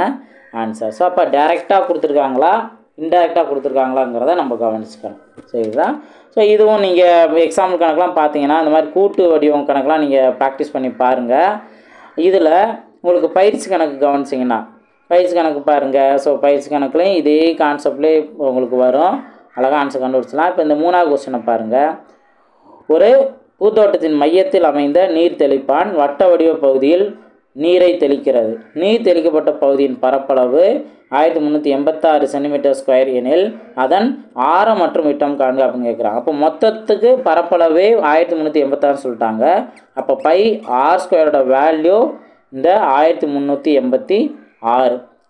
ஆன்சர். ஸோ அப்போ டைரெக்டாக கொடுத்துருக்காங்களா இன்டைரக்டாக கொடுத்துருக்காங்களாங்கிறத நம்ம கவனிச்சுக்கணும். சரிங்களா? ஸோ இதுவும் நீங்கள் எக்ஸாம்பிள் கணக்கெலாம் பார்த்தீங்கன்னா இந்த மாதிரி கூட்டு வடிவம் கணக்கெலாம் நீங்கள் ப்ராக்டிஸ் பண்ணி பாருங்கள். இதில் உங்களுக்கு பயிற்சி கணக்கு கவனிச்சிங்கன்னா பயிற்சி கணக்கு பாருங்கள். ஸோ பயிற்சி கணக்குலையும் இதே கான்செப்ட்லேயே உங்களுக்கு வரும். அழகாக ஆன்சர் கண்டுபிடிச்சலாம். இப்போ இந்த 3வது கொஸ்டினை பாருங்கள். ஒரு பூத்தோட்டத்தின் மையத்தில் அமைந்த நீர் தெளிப்பான் வட்ட வடிவ பகுதியில் நீரை தெளிக்கிறது. நீர் தெளிக்கப்பட்ட பகுதியின் பரப்பளவு 1386 சென்டிமீட்டர் ஸ்கொயர் எனில் அதன் ஆரம் மற்றும் விட்டம் காண்க அப்படின்னு கேட்குறாங்க. அப்போ மொத்தத்துக்கு பரப்பளவே 1386 சொல்லிட்டாங்க. அப்போ பை ஆர் ஸ்கொயரோட வேல்யூ இந்த 1386.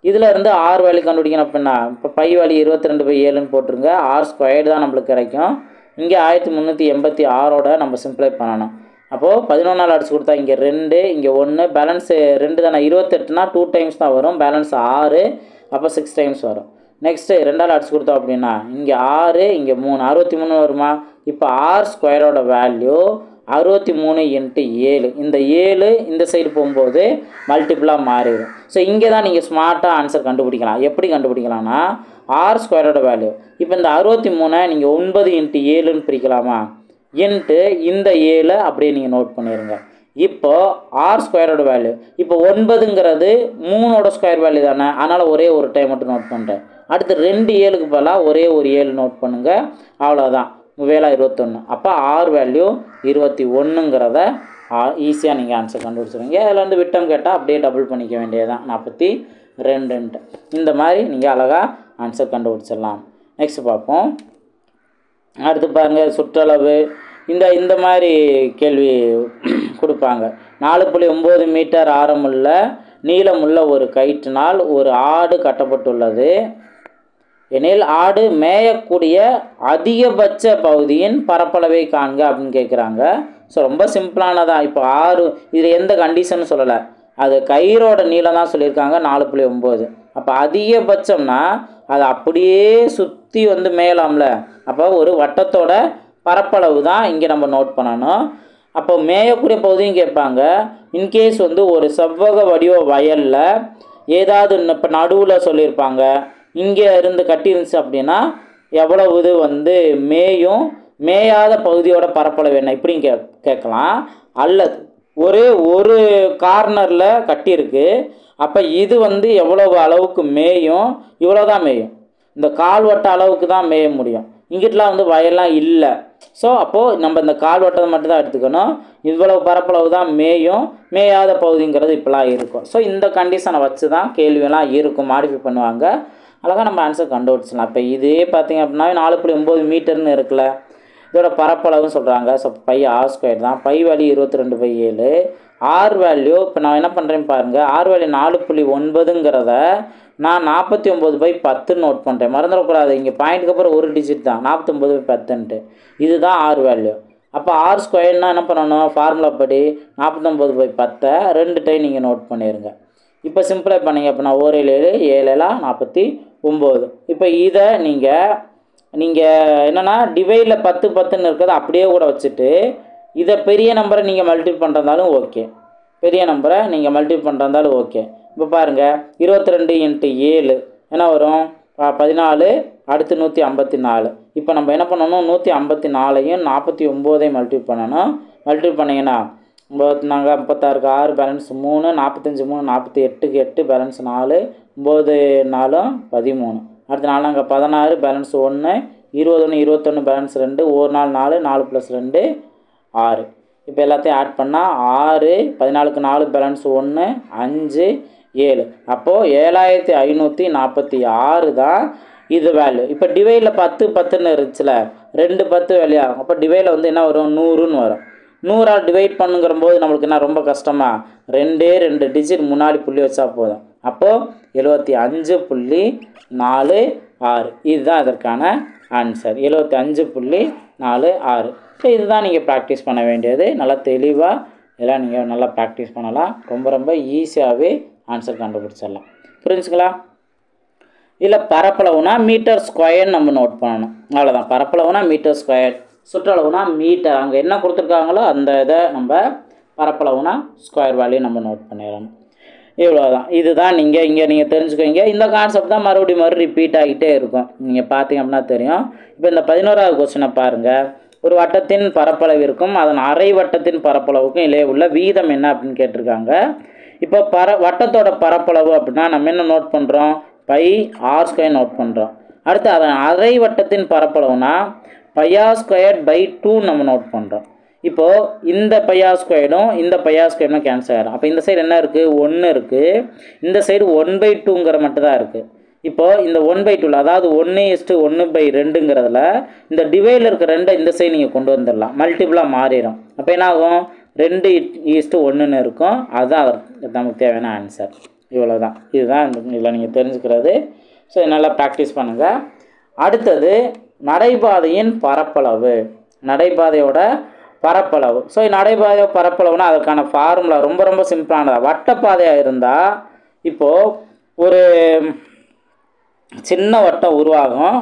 இதில் இருந்து ஆர் வேல்யூ கண்டுபிடிக்கணும் அப்படின்னா இப்போ பை வேல்யூ 22/7ன்னு போட்டுருங்க. ஆர் ஸ்கொயர்டு தான் நம்மளுக்கு கிடைக்கும். இங்கே 1386ஓட நம்ம சிம்ப்ளை பண்ணணும். அப்போது 11ஆல் அடிச்சு கொடுத்தா இங்கே 2 இங்கே 1 பேலன்ஸு 2 தானே. 28னா 2 டைம்ஸ் தான் வரும். பேலன்ஸ் 6 அப்போ 6 டைம்ஸ் வரும். நெக்ஸ்ட்டு 2ஆல் அடிச்சு கொடுத்தோம் அப்படின்னா இங்கே 6 இங்கே 3 63 வருமா. இப்போ ஆர் ஸ்கொயரோட வேல்யூ 63 இன்ட்டு 7. இந்த 7 இந்த சைடு போகும்போது மல்டிபிளாக மாறிடும். ஸோ இங்கே தான் நீங்கள் ஸ்மார்ட்டாக ஆன்சர் கண்டுபிடிக்கலாம். எப்படி கண்டுபிடிக்கலாம்னா ஆர் ஸ்கொயரோட வேல்யூ இப்போ இந்த 63 நீங்கள் 9 இன்ட்டு 7ன்னு பிரிக்கலாமா. இன்ட்டு இந்த 7 அப்படியே நீங்கள் நோட் பண்ணிடுங்க. இப்போது ஆர் ஸ்கொயரோட வேல்யூ இப்போ 9ங்கிறது 3ஓட ஸ்கொயர் வேல்யூ தானே, அதனால் ஒரே ஒரு டைம் மட்டும் நோட் பண்ணுறேன். அடுத்து 2 7க்கு பதிலாக ஒரே ஒரு 7 நோட் பண்ணுங்கள். அவ்வளோதான். 21. அப்போ ஆர் வேல்யூ 21ங்கிறத ஈஸியாக நீங்கள் ஆன்சர் கண்டுபிடிச்சிருவீங்க. அதில் வந்து விட்டம் கேட்டால் அப்படியே டபுள் பண்ணிக்க வேண்டியதுதான் 42. இந்த மாதிரி நீங்கள் அழகாக ஆன்சர் கண்டுபிடிச்சிடலாம். நெக்ஸ்ட் பார்ப்போம். அடுத்து பாருங்கள் சுற்றளவு. இந்த மாதிரி கேள்வி கொடுப்பாங்க. 4.9 மீட்டர் ஆரமுள்ள நீளமுள்ள ஒரு கயிற்றினால் ஒரு ஆடு கட்டப்பட்டுள்ளது எனில் ஆடு மேயக்கூடிய அதிகபட்ச பகுதியின் பரப்பளவை காண்க அப்படின்னு கேட்குறாங்க. ஸோ ரொம்ப சிம்பிளானதான். இப்போ 6 இதில் எந்த கண்டிஷன் சொல்லலை, அது கயிறோட நீளம் தான் சொல்லியிருக்காங்க 4.9. அப்போ அதிகபட்சம்னா அது அப்படியே சுற்றி வந்து மேயலாம்ல. அப்போ ஒரு வட்டத்தோட பரப்பளவு தான் இங்கே நம்ம நோட் பண்ணணும். அப்போ மேயக்கூடிய பகுதியும் கேட்பாங்க. இன்கேஸ் வந்து ஒரு செவ்வக வடிவ வயலில் ஏதாவது இப்போ நடுவில் சொல்லியிருப்பாங்க, இங்கே இருந்து கட்டிருந்துச்சு அப்படின்னா எவ்வளவு இது வந்து மேயும் மேயாத பகுதியோட பரப்பளவு என்ன இப்படியும் கேட்கலாம். அல்லது ஒரு கார்னரில் கட்டியிருக்கு, அப்போ இது வந்து எவ்வளவு அளவுக்கு மேயும், இவ்வளோ தான் மேயும், இந்த கால்வட்ட அளவுக்கு தான் மேய முடியும். இங்கிட்டலாம் வந்து வயல்லாம் இல்லை. ஸோ அப்போது நம்ம இந்த கால்வட்டத்தை மட்டும் தான் எடுத்துக்கணும். இவ்வளவு பரப்பளவு தான் மேயும், மேயாத பகுதிங்கிறது இப்போலாம் இருக்கும். ஸோ இந்த கண்டிஷனை வச்சு தான் கேள்வியெல்லாம் இருக்கும், மாடிஃபை பண்ணுவாங்க. அழகாக நம்ம ஆன்சர் கண்டுபிடிச்சிடலாம். இப்போ இதே பார்த்திங்க அப்படின்னா 4.9 மீட்டர்னு இருக்குல்ல, இதோட பரப்பளவுன்னு சொல்கிறாங்க. ஸோ பை ஆர் ஸ்கொயர் தான். Pi value 22/7. ஆர் வேல்யூ இப்போ நான் என்ன பண்ணுறேன்னு பாருங்கள். ஆர் வேல்யூ 4.9ங்கிறத நான் 49/10 நோட் பண்ணுறேன். மறந்துடக்கூடாது, இங்கே பாயிண்ட்டுக்கு அப்புறம் ஒரு டிஜிட் தான் 49/10ன்ட்டு. இதுதான் ஆர் வேல்யூ. அப்போ ஆர் ஸ்கொயர்னால் என்ன பண்ணணும், ஃபார்முலா படி 49/10 2 டைம் நீங்கள் நோட் பண்ணிடுங்க. இப்போ சிம்பிளை பண்ணிங்க அப்படின்னா 1 7 7 49. இப்போ இதை நீங்கள் என்னென்னா டிவைடில் 10 10ன்னு இருக்கிறது அப்படியே கூட வச்சுட்டு இதை பெரிய நம்பரை நீங்கள் மல்டிபிள் பண்ணுறதாலும் ஓகே, பெரிய நம்பரை நீங்கள் மல்டிபிள் பண்ணுறதாலும் ஓகே. இப்போ பாருங்கள் 22 × 7 என்ன வரும் 14, அடுத்து 154. இப்போ நம்ம என்ன பண்ணணும் 154ஐயும் 49ஐயும் மல்டிபிள் பண்ணணும். மல்டிபிள் பண்ணிங்கன்னா நாங்கள் 36க்கு 6 பேலன்ஸ் 3, 45 3 48க்கு 8 பேலன்ஸ் 4, 9 4 13. அடுத்து 4 நாங்கள் 16 பேலன்ஸ் 1, 21 21 பேலன்ஸ் 2, 1 4 4 4 + 2 6. இப்போ எல்லாத்தையும் ஆட் பண்ணால் 6 14க்கு 4 பேலன்ஸ் 1 5 7. அப்போது 7546 தான் இது வேல்யூ. இப்போ டிவைடில் 10 10ன்னு இருந்துச்சுல, 2 10 வேல்யூ ஆகும். அப்போ டிவைடில் வந்து என்ன வரும் 100ன்னு வரும். 100ஆல் டிவைட் பண்ணுங்கிற போது நம்மளுக்கு என்ன ரொம்ப கஷ்டமாக 2 டிஜிட் முன்னாடி புள்ளி வச்சா போதும். அப்போது 75.46. இதுதான் அதற்கான ஆன்சர் 75.46. ஸோ இதுதான் நீங்கள் ப்ராக்டிஸ் பண்ண வேண்டியது. நல்லா தெளிவாக இதெல்லாம் நீங்கள் நல்லா ப்ராக்டிஸ் பண்ணலாம். ரொம்ப ஈஸியாகவே ஆன்சர் கண்டுபிடிச்சிடலாம். புரிஞ்சுங்களா? இல்லை பரப்பளவுனா மீட்டர் ஸ்கொயர்னு நம்ம நோட் பண்ணணும். அவ்வளோதான். பரப்பளவுனா மீட்டர் ஸ்கொயர், சுற்றளவுனா மீட்டர். அங்கே என்ன கொடுத்துருக்காங்களோ அந்த இதை நம்ம பரப்பளவுனா ஸ்கொயர் வேல்யூ நம்ம நோட் பண்ணிடணும். இவ்வளோதான். இதுதான் நீங்கள் தெரிஞ்சுக்கோங்க. இந்த கான்செப்ட் தான் மறுபடியும் ரிப்பீட் ஆகிட்டே இருக்கும். நீங்கள் பார்த்தீங்க அப்படின்னா தெரியும். இப்போ இந்த 11வது கொஸ்டினை பாருங்கள். ஒரு வட்டத்தின் பரப்பளவிற்கும் அதன் அரை வட்டத்தின் பரப்பளவுக்கும் இடையே உள்ள வீதம் என்ன அப்படின்னு கேட்டிருக்காங்க. இப்போ வட்டத்தோட பரப்பளவு அப்படின்னா நம்ம என்ன நோட் பண்ணுறோம் πr² நோட் பண்ணுறோம். அடுத்து அதன் அரை வட்டத்தின் பரப்பளவுனா πr²/2 நம்ம நோட் பண்ணுறோம். இப்போது இந்த πr² இந்த πr² கேன்சல் ஆகிடும். அப்போ இந்த சைடு என்ன இருக்குது 1 இருக்குது, இந்த சைடு 1/2ங்கிற மட்டும் தான் இருக்குது. இப்போது இந்த 1/2 அதாவது 1:1/2ங்கிறதுல இந்த டிவைடில் இருக்க 2 இந்த சைடு நீங்கள் கொண்டு வந்துடலாம், மல்டிபிளாக மாறிடும். அப்போ என்ன ஆகும் 2:1ன்னு இருக்கும். அதுதான் நமக்கு தேவையான ஆன்சர். இவ்வளோதான். இதுதான் இதில் நீங்கள் தெரிஞ்சுக்கிறது. ஸோ நல்லா ப்ராக்டிஸ் பண்ணுங்கள். அடுத்தது நடைபாதையின் பரப்பளவு, நடைபாதையோட பரப்பளவு. ஸோ நடைபாதை பரப்பளவுனா அதற்கான ஃபார்முலா ரொம்ப சிம்பிளானதாக. வட்டப்பாதையாக இருந்தால் இப்போது ஒரு சின்ன வட்டம் உருவாகும்,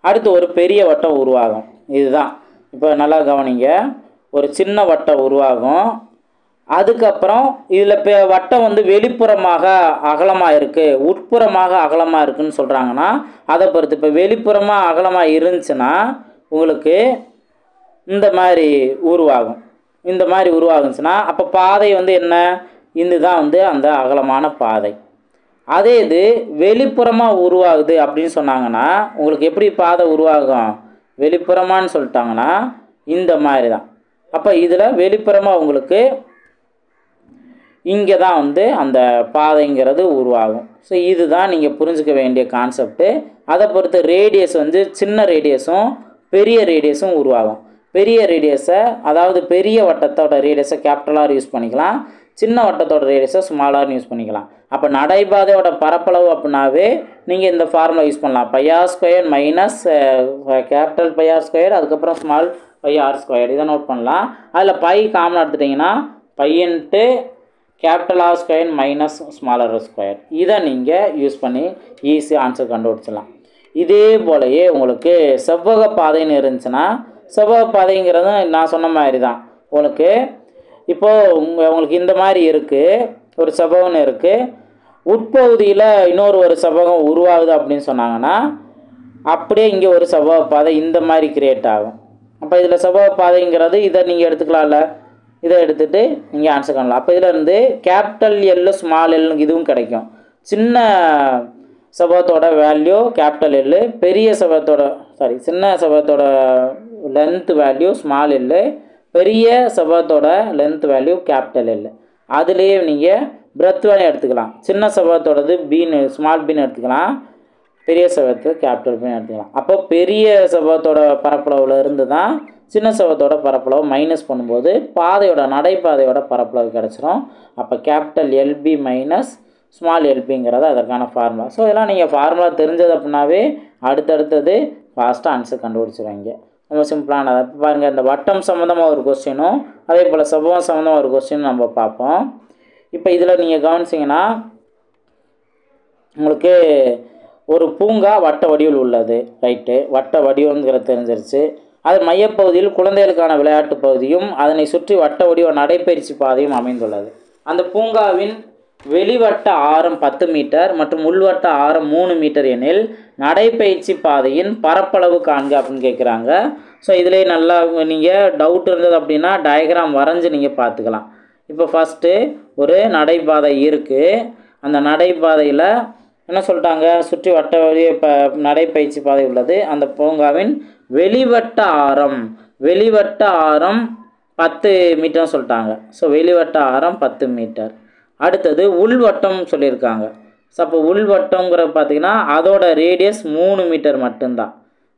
அடுத்து ஒரு பெரிய வட்டம் உருவாகும். இதுதான். இப்போ நல்லா கவனிங்க. ஒரு சின்ன வட்டம் உருவாகும், அதுக்கப்புறம் இதில் வட்டம் வந்து வெளிப்புறமாக அகலமாக இருக்குது, உட்புறமாக அகலமாக இருக்குதுன்னு சொல்கிறாங்கன்னா அதை பொறுத்து. இப்போ வெளிப்புறமாக அகலமாக இருந்துச்சுன்னா உங்களுக்கு இந்த மாதிரி உருவாகும். இந்த மாதிரி உருவாகுச்சுன்னா அப்போ பாதை வந்து என்ன, இதுதான் வந்து அந்த அகலமான பாதை. அதே இது வெளிப்புறமாக உருவாகுது அப்படின்னு சொன்னாங்கன்னா உங்களுக்கு எப்படி பாதை உருவாகும், வெளிப்புறமானு சொல்லிட்டாங்கன்னா இந்த மாதிரி தான். அப்போ இதில் வெளிப்புறமாக உங்களுக்கு இங்கே தான் வந்து அந்த பாதைங்கிறது உருவாகும். ஸோ இதுதான் நீங்கள் புரிஞ்சுக்க வேண்டிய கான்செப்ட்டு. அதை பொறுத்து ரேடியஸ் வந்து சின்ன ரேடியஸும் பெரிய ரேடியஸும் உருவாகும். பெரிய ரேடியஸை அதாவது பெரிய வட்டத்தோட ரேடியஸை கேபிட்டலாக யூஸ் பண்ணிக்கலாம், சின்ன வட்டத்தோட ரேடியஸை ஸ்மாலாக யூஸ் பண்ணிக்கலாம். அப்போ நடைபாதையோட பரப்பளவு அப்படின்னாவே நீங்கள் இந்த ஃபார்முலா யூஸ் பண்ணலாம். πr² மைனஸ் கேபிட்டல் πr², அதுக்கப்புறம் ஸ்மால் πr². இதை நோட் பண்ணலாம். அதில் பை காமன் எடுத்துட்டிங்கன்னா π × capital R² minus smaller square. இதை நீங்கள் யூஸ் பண்ணி ஈஸியாக ஆன்சர் கண்டுபிடிச்சிடலாம். இதே போலயே உங்களுக்கு செவ்வக பாதைன்னு இருந்துச்சுன்னா செவ்வக பாதைங்கிறது நான் சொன்ன மாதிரி தான். உங்களுக்கு இப்போது உங்களுக்கு இந்த மாதிரி இருக்குது, ஒரு செவ்வகம்னு இருக்குது, உட்பகுதியில் ஒரு செவ்வகம் உருவாகுது அப்படின்னு சொன்னாங்கன்னா அப்படியே இங்கே ஒரு செவ்வக பாதை இந்த மாதிரி கிரியேட் ஆகும். அப்போ இதில் செவ்வக பாதைங்கிறது இதை நீங்கள் எடுத்துக்கலாம்ல, இதை எடுத்துகிட்டு நீங்கள் ஆன்சர் பண்ணலாம். அப்போ இதில் இருந்து கேபிட்டல் எல் ஸ்மால் எல் இதுவும் கிடைக்கும். சின்ன செவ்வகத்தோட வேல்யூ கேபிட்டல் எல், பெரிய செவ்வகத்தோட சின்ன செவ்வகத்தோட லென்த் வேல்யூ ஸ்மால் எல், பெரிய செவ்வகத்தோட லென்த் வேல்யூ கேபிட்டல் எல். அதுலேயே நீங்கள் பிரெத் வேல்யூ எடுத்துக்கலாம். சின்ன செவ்வகத்தோடது பீன்னு ஸ்மால் பீன்னு எடுத்துக்கலாம், பெரிய செவ்வகத்து கேபிட்டல் பீன்னு எடுத்துக்கலாம். அப்போ பெரிய செவ்வகத்தோட பரப்பளவில் இருந்து தான் சின்ன செவ்வகத்தோட பரப்பளவு மைனஸ் பண்ணும்போது பாதையோட நடைபாதையோட பரப்பளவு கிடச்சிரும். அப்போ கேபிட்டல் எல்பி மைனஸ் ஸ்மால் எல்பிங்கிறது அதற்கான ஃபார்முலா. ஸோ இதெல்லாம் நீங்கள் ஃபார்முலா தெரிஞ்சது அப்படின்னாவே அடுத்தடுத்தது ஃபாஸ்ட்டாக ஆன்சர் கண்டுபிடிச்சிருவாங்க. ரொம்ப சிம்பிளானது. இப்போ பாருங்கள், இந்த வட்டம் சம்மந்தமாக ஒரு கொஸ்டினும் அதே போல் செவ்வகம் சம்மந்தமாக ஒரு கொஸ்டினும் நம்ம பார்ப்போம். இப்போ இதில் நீங்கள் கவனிச்சிங்கன்னா உங்களுக்கு ஒரு பூங்கா வட்ட வடிவில் உள்ளது. ரைட்டு, வட்ட வடிவங்கிறது தெரிஞ்சிருச்சு. அது மையப்பகுதியில் குழந்தைகளுக்கான விளையாட்டு பகுதியும் அதனை சுற்றி வட்ட வடிவ நடைப்பயிற்சி பாதையும் அமைந்துள்ளது. அந்த பூங்காவின் வெளிவட்ட ஆரம் 10 மீட்டர் மற்றும் உள்வட்ட ஆரம் 3 மீட்டர் எனில் நடைப்பயிற்சி பாதையின் பரப்பளவு காண்க அப்படின்னு கேட்குறாங்க. ஸோ இதிலே நல்லா நீங்கள் டவுட் இருந்தது அப்படின்னா டயக்ராம் வரைஞ்சி நீங்கள் பார்த்துக்கலாம். இப்போ ஃபஸ்ட்டு ஒரு நடைபாதை இருக்குது. அந்த நடைபாதையில் என்ன சொல்லிட்டாங்க, சுற்றி வட்ட வழிய நடைப்பயிற்சி பாதை உள்ளது. அந்த பூங்காவின் வெளிவட்ட ஆரம் 10 மீட்டர்னு சொல்லிட்டாங்க. ஸோ வெளிவட்ட ஆரம் 10 மீட்டர். அடுத்தது உள்வட்டம் சொல்லியிருக்காங்க. ஸோ அப்போ உள்வட்டங்கிற பார்த்தீங்கன்னா அதோட ரேடியஸ் 3 மீட்டர் மட்டும்தான்.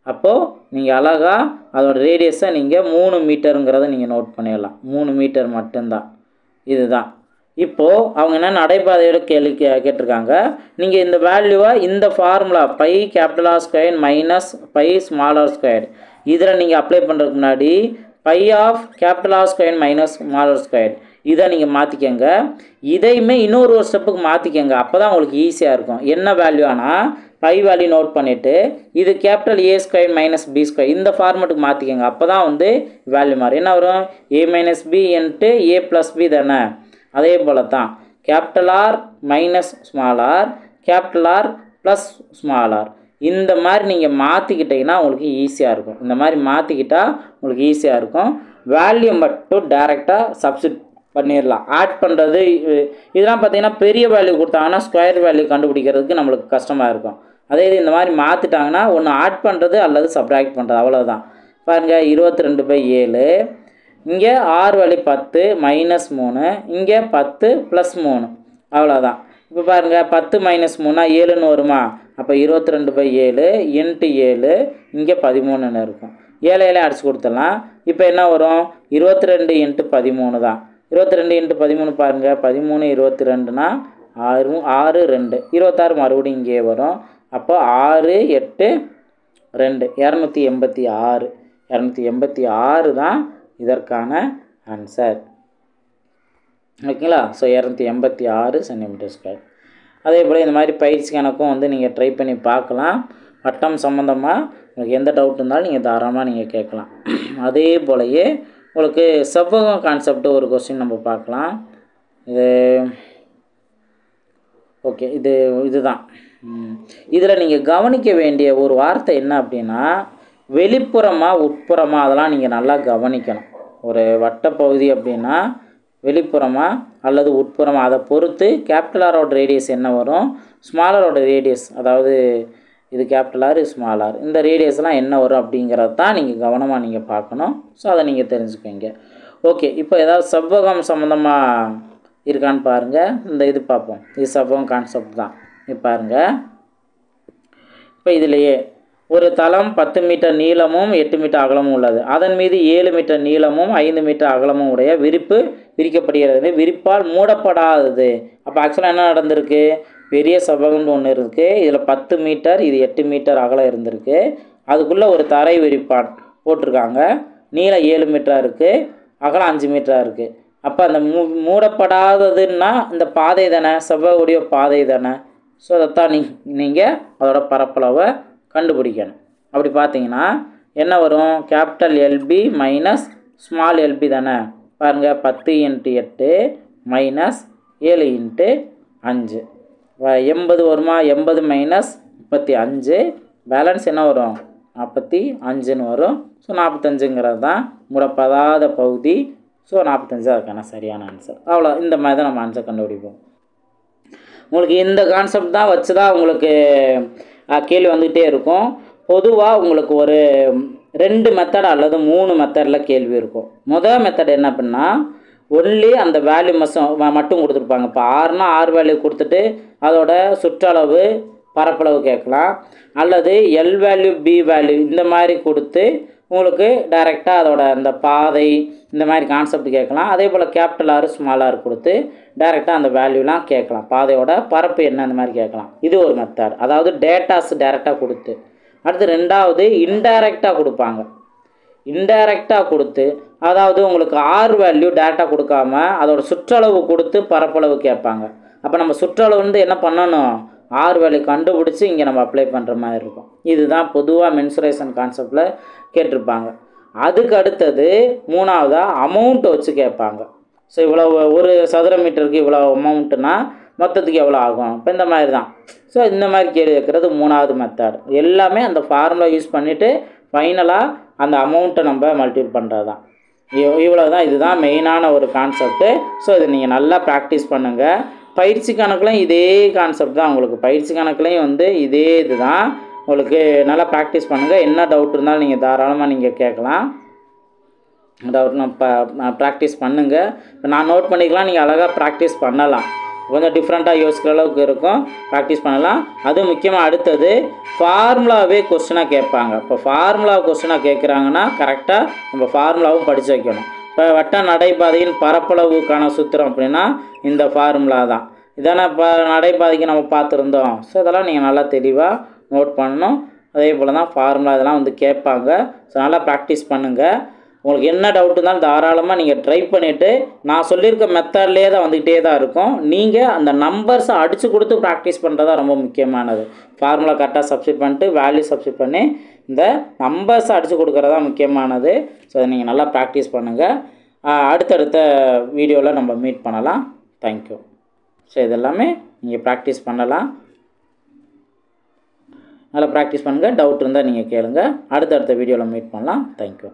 அப்போது நீங்கள் அழகாக அதோட ரேடியஸை நீங்கள் 3 மீட்டருங்கிறத நீங்கள் நோட் பண்ணிடலாம். 3 மீட்டர் மட்டும்தான். இதுதான். இப்போது அவங்க என்ன நடைபாதையோட கேள்வி கேட்டிருக்காங்க. நீங்கள் இந்த வேல்யூவை இந்த formula pi capital R square minus pi small r square இதில் நீங்கள் அப்ளை பண்ணுறதுக்கு முன்னாடி pi of capital R square minus small r square இதை நீங்கள் மாற்றிக்கங்க. இதையுமே இன்னொரு ஸ்டெப்புக்கு மாற்றிக்கங்க. அப்போ தான் உங்களுக்கு ஈஸியாக இருக்கும். என்ன வேல்யூ ஆனால் பை வேல்யூ நோட் பண்ணிவிட்டு இது capital A square minus B square இந்த ஃபார்மெட்டுக்கு மாற்றிக்கங்க. அப்போ தான் வந்து வேல்யூ மாறும். என்ன வரும், A minus B into A plus B தானே. அதே போல் தான் capital R minus small r capital R plus small r இந்த மாதிரி நீங்கள் மாற்றிக்கிட்டிங்கன்னா உங்களுக்கு ஈஸியாக இருக்கும். இந்த மாதிரி மாற்றிக்கிட்டால் உங்களுக்கு ஈஸியாக இருக்கும். வேல்யூ மட்டும் டைரெக்டாக சப்ஸ்டிட் பண்ணிடலாம். ஆட் பண்ணுறது இதெல்லாம் பார்த்தீங்கன்னா பெரிய வேல்யூ கொடுத்தாங்கன்னா ஸ்கொயர் வேல்யூ கண்டுபிடிக்கிறதுக்கு நம்மளுக்கு கஷ்டமாக இருக்கும். அதே இது இந்த மாதிரி மாற்றிட்டாங்கன்னா ஒன்று ஆட் பண்ணுறது அல்லது சப்ட்ராக்ட் பண்ணுறது, அவ்வளோதான். பாருங்கள் 22/7 இங்கே ஆர் வேல்யூ 10 மைனஸ் 3 இங்கே 10 ப்ளஸ் 3 அவ்வளோதான். இப்போ பாருங்கள் 10 மைனஸ் 3 7ன்னு வருமா. அப்போ 22/7 இன்ட்டு 7 இங்கே 13ன்னு இருக்கும். 7 அடிச்சு கொடுத்துடலாம். இப்போ என்ன வரும், 22 இன்ட்டு 13 தான். 22 இன்ட்டு 13 பாருங்கள், 13 22னா 6 2 26 மறுபடியும் இங்கே வரும். அப்போ 6 8 2 286 தான் இதற்கான ஆன்சர். ஓகேங்களா. So 286 centimetre square. அதே போல் இந்த மாதிரி பயிற்சி கணக்கும் வந்து நீங்கள் ட்ரை பண்ணி பார்க்கலாம். வட்டம் சம்மந்தமாக உங்களுக்கு எந்த டவுட் இருந்தாலும் நீங்கள் தாராளமாக நீங்கள் கேட்கலாம். அதே போலயே உங்களுக்கு செவ்வகம் கான்செப்ட் ஒரு கொஸ்டின் நம்ம பார்க்கலாம். இது ஓகே, இதுதான். இதில் நீங்கள் கவனிக்க வேண்டிய ஒரு வார்த்தை என்ன அப்படின்னா வெளிப்புறமாக உட்புறமாக அதெல்லாம் நீங்கள் நல்லா கவனிக்கணும். ஒரு வட்டப்பகுதி அப்படின்னா வெளிப்புறமாக அல்லது உட்புறமாக அதை பொறுத்து கேபிட்டல் ஆரோட ரேடியஸ் என்ன வரும், ஸ்மாலரோட ரேடியஸ் அதாவது இது கேபிட்டல் ஆர் ஸ்மால் ஆர் இந்த ரேடியஸ்லாம் என்ன வரும் அப்படிங்கிறது தான் நீங்கள் கவனமாக நீங்கள் பார்க்கணும். ஸோ அதை நீங்கள் தெரிஞ்சுக்கோங்க. ஓகே, இப்போ ஏதாவது செவ்வகம் சம்மந்தமாக இருக்கான்னு பாருங்கள். இந்த இது பார்ப்போம். இது செவ்வகம் கான்செப்ட் தான். இப்போ பாருங்கள். இப்போ இதிலேயே ஒரு தளம் 10 மீட்டர் நீளமும் 8 மீட்டர் அகலமும் உள்ளது. அதன் மீது 7 மீட்டர் நீளமும் 5 மீட்டர் அகலமும் உடைய விரிப்பு விரிக்கப்படுகிறது. விரிப்பால் மூடப்படாதது. அப்போ ஆக்சுவலாக என்ன நடந்திருக்கு, பெரிய செவ்வகம்னு ஒன்று இருக்குது. இதில் 10 மீட்டர் இது 8 மீட்டர் அகலம் இருந்திருக்கு. அதுக்குள்ளே ஒரு தரை விரிப்பான் போட்டிருக்காங்க. நீளம் 7 மீட்டராக இருக்குது, அகலம் 5 மீட்டராக இருக்குது. அப்போ அந்த மூடப்படாததுன்னா இந்த பாதை தானே, செவ்வகவுடைய பாதை தானே. ஸோ அதைத்தான் நீங்கள் அதோட பரப்பளவை கண்டுபிடிக்கணும். அப்படி பார்த்தீங்கன்னா என்ன வரும், capital LB minus small LB தானே. பாருங்கள் 10 × 8 மைனஸ் 7 × 5 80 வருமா. 80 மைனஸ் 35 பேலன்ஸ் என்ன வரும், 45ன்னு வரும். ஸோ 45ங்கிறது தான் மூடப்படாத பகுதி. ஸோ 45 அதுக்கான சரியான ஆன்சர். அவ்வளோ, இந்த மாதிரி தான் நம்ம ஆன்சர் கண்டுபிடிப்போம். உங்களுக்கு இந்த கான்செப்ட் தான் வச்சு தான் உங்களுக்கு கேள்வி வந்துக்கிட்டே இருக்கும். பொதுவாக உங்களுக்கு ஒரு 2 மெத்தட் அல்லது 3 மெத்தடில் கேள்வி இருக்கும். முதல் மெத்தட் என்ன அப்படின்னா ஒன்லி அந்த வேல்யூ மட்டும் கொடுத்துருப்பாங்க. இப்போ 6னா 6 வேல்யூ கொடுத்துட்டு அதோட சுற்றளவு பரப்பளவு கேட்கலாம். அல்லது எல் வேல்யூ பி வேல்யூ இந்த மாதிரி கொடுத்து உங்களுக்கு டைரெக்டாக அதோட அந்த பாதை இந்த மாதிரி கான்செப்ட் கேட்கலாம். அதே போல் கேபிட்டல் ஆர் ஸ்மால் ஆர் கொடுத்து டைரெக்டாக அந்த வேல்யூலாம் கேட்கலாம். பாதையோட பரப்பு என்ன அந்த மாதிரி கேட்கலாம். இது ஒரு மெத்தட், அதாவது டேட்டாஸ் டைரெக்டாக கொடுத்து. அடுத்து ரெண்டாவது இன்டைரக்டாக கொடுப்பாங்க. இன்டைரக்டாக கொடுத்து அதாவது உங்களுக்கு ஆர் வேல்யூ டேட்டா கொடுக்காம அதோட சுற்றளவு கொடுத்து பரப்பளவு கேட்பாங்க. அப்போ நம்ம சுற்றளவு வந்து என்ன பண்ணணும், ஆர் வேல்யூ கண்டுபிடிச்சி இங்கே நம்ம அப்ளை பண்ணுற மாதிரி இருக்கும். இதுதான் பொதுவாக மென்சுரேஷன் கான்செப்டில் கேட்டிருப்பாங்க. அதுக்கு அடுத்தது மூணாவதாக அமௌண்ட்டை வச்சு கேட்பாங்க. ஸோ இவ்வளோ ஒரு சதுர மீட்டருக்கு இவ்வளோ அமௌண்ட்டுனா மொத்தத்துக்கு எவ்வளோ ஆகும், இப்போ இந்த மாதிரி தான். ஸோ இந்த மாதிரி கேள்வி வைக்கிறது மூணாவது மெத்தட். எல்லாமே அந்த ஃபார்முலா யூஸ் பண்ணிவிட்டு ஃபைனலாக அந்த அமௌண்ட்டை நம்ம மல்டிபிள் பண்ணுறது தான். இவ்வளோ தான். இதுதான் மெயினான ஒரு கான்செப்ட்டு. ஸோ இதை நீங்கள் நல்லா ப்ராக்டிஸ் பண்ணுங்கள். பயிற்சி கணக்குலையும் இதே கான்செப்ட் தான் உங்களுக்கு. பயிற்சி கணக்குலையும் வந்து இதே இது தான் உங்களுக்கு. நல்லா ப்ராக்டிஸ் பண்ணுங்கள். என்ன டவுட் இருந்தாலும் நீங்கள் தாராளமாக நீங்கள் கேட்கலாம். டவுட் ப்ராக்டிஸ் பண்ணுங்கள். நான் நோட் பண்ணிக்கலாம், நீங்கள் அழகாக ப்ராக்டிஸ் பண்ணலாம். கொஞ்சம் டிஃப்ரெண்ட்டாக யோசிக்கிற அளவுக்கு இருக்கும், ப்ராக்டிஸ் பண்ணலாம். அது முக்கியமாக அடுத்தது ஃபார்முலாவே கொஸ்டினாக கேட்பாங்க. இப்போ ஃபார்முலா கொஸ்டினாக கேட்குறாங்கன்னா கரெக்டாக நம்ம ஃபார்முலாவும் படித்து வைக்கணும். இப்போ வட்ட நடைபாதையின் பரப்பளவுக்கான சூத்திரம் அப்படின்னா இந்த ஃபார்முலா தான். இதான இப்போ நடைபாதைக்கு நம்ம பார்த்துருந்தோம். ஸோ இதெல்லாம் நீங்கள் நல்லா தெளிவாக நோட் பண்ணணும். அதே போல் தான் ஃபார்முலா இதெல்லாம் வந்து கேட்பாங்க. ஸோ நல்லா ப்ராக்டிஸ் பண்ணுங்கள். உங்களுக்கு என்ன டவுட் இருந்தாலும் தாராளமாக நீங்கள் ட்ரை பண்ணிவிட்டு நான் சொல்லியிருக்க மெத்தட்லேயே தான் வந்துக்கிட்டே தான் இருக்கும். நீங்கள் அந்த நம்பர்ஸை அடித்து கொடுத்து ப்ராக்டிஸ் பண்ணுறது தான் ரொம்ப முக்கியமானது. ஃபார்முலா கரெக்டாக சப்ஸ்டிட் பண்ணிட்டு வேல்யூ சப்ஸ்டிட் பண்ணி இந்த நம்பர்ஸை அடித்து கொடுக்குறது தான் முக்கியமானது. ஸோ அதை நீங்கள் நல்லா ப்ராக்டிஸ் பண்ணுங்கள். அடுத்தடுத்த வீடியோவில் நம்ம மீட் பண்ணலாம். தேங்க்யூ. ஸோ இதெல்லாமே நீங்கள் ப்ராக்டிஸ் பண்ணலாம். நல்லா ப்ராக்டிஸ் பண்ணுங்கள். டவுட் இருந்தால் நீங்கள் கேளுங்கள். அடுத்தடுத்த வீடியோவில் மீட் பண்ணலாம். தேங்க்யூ.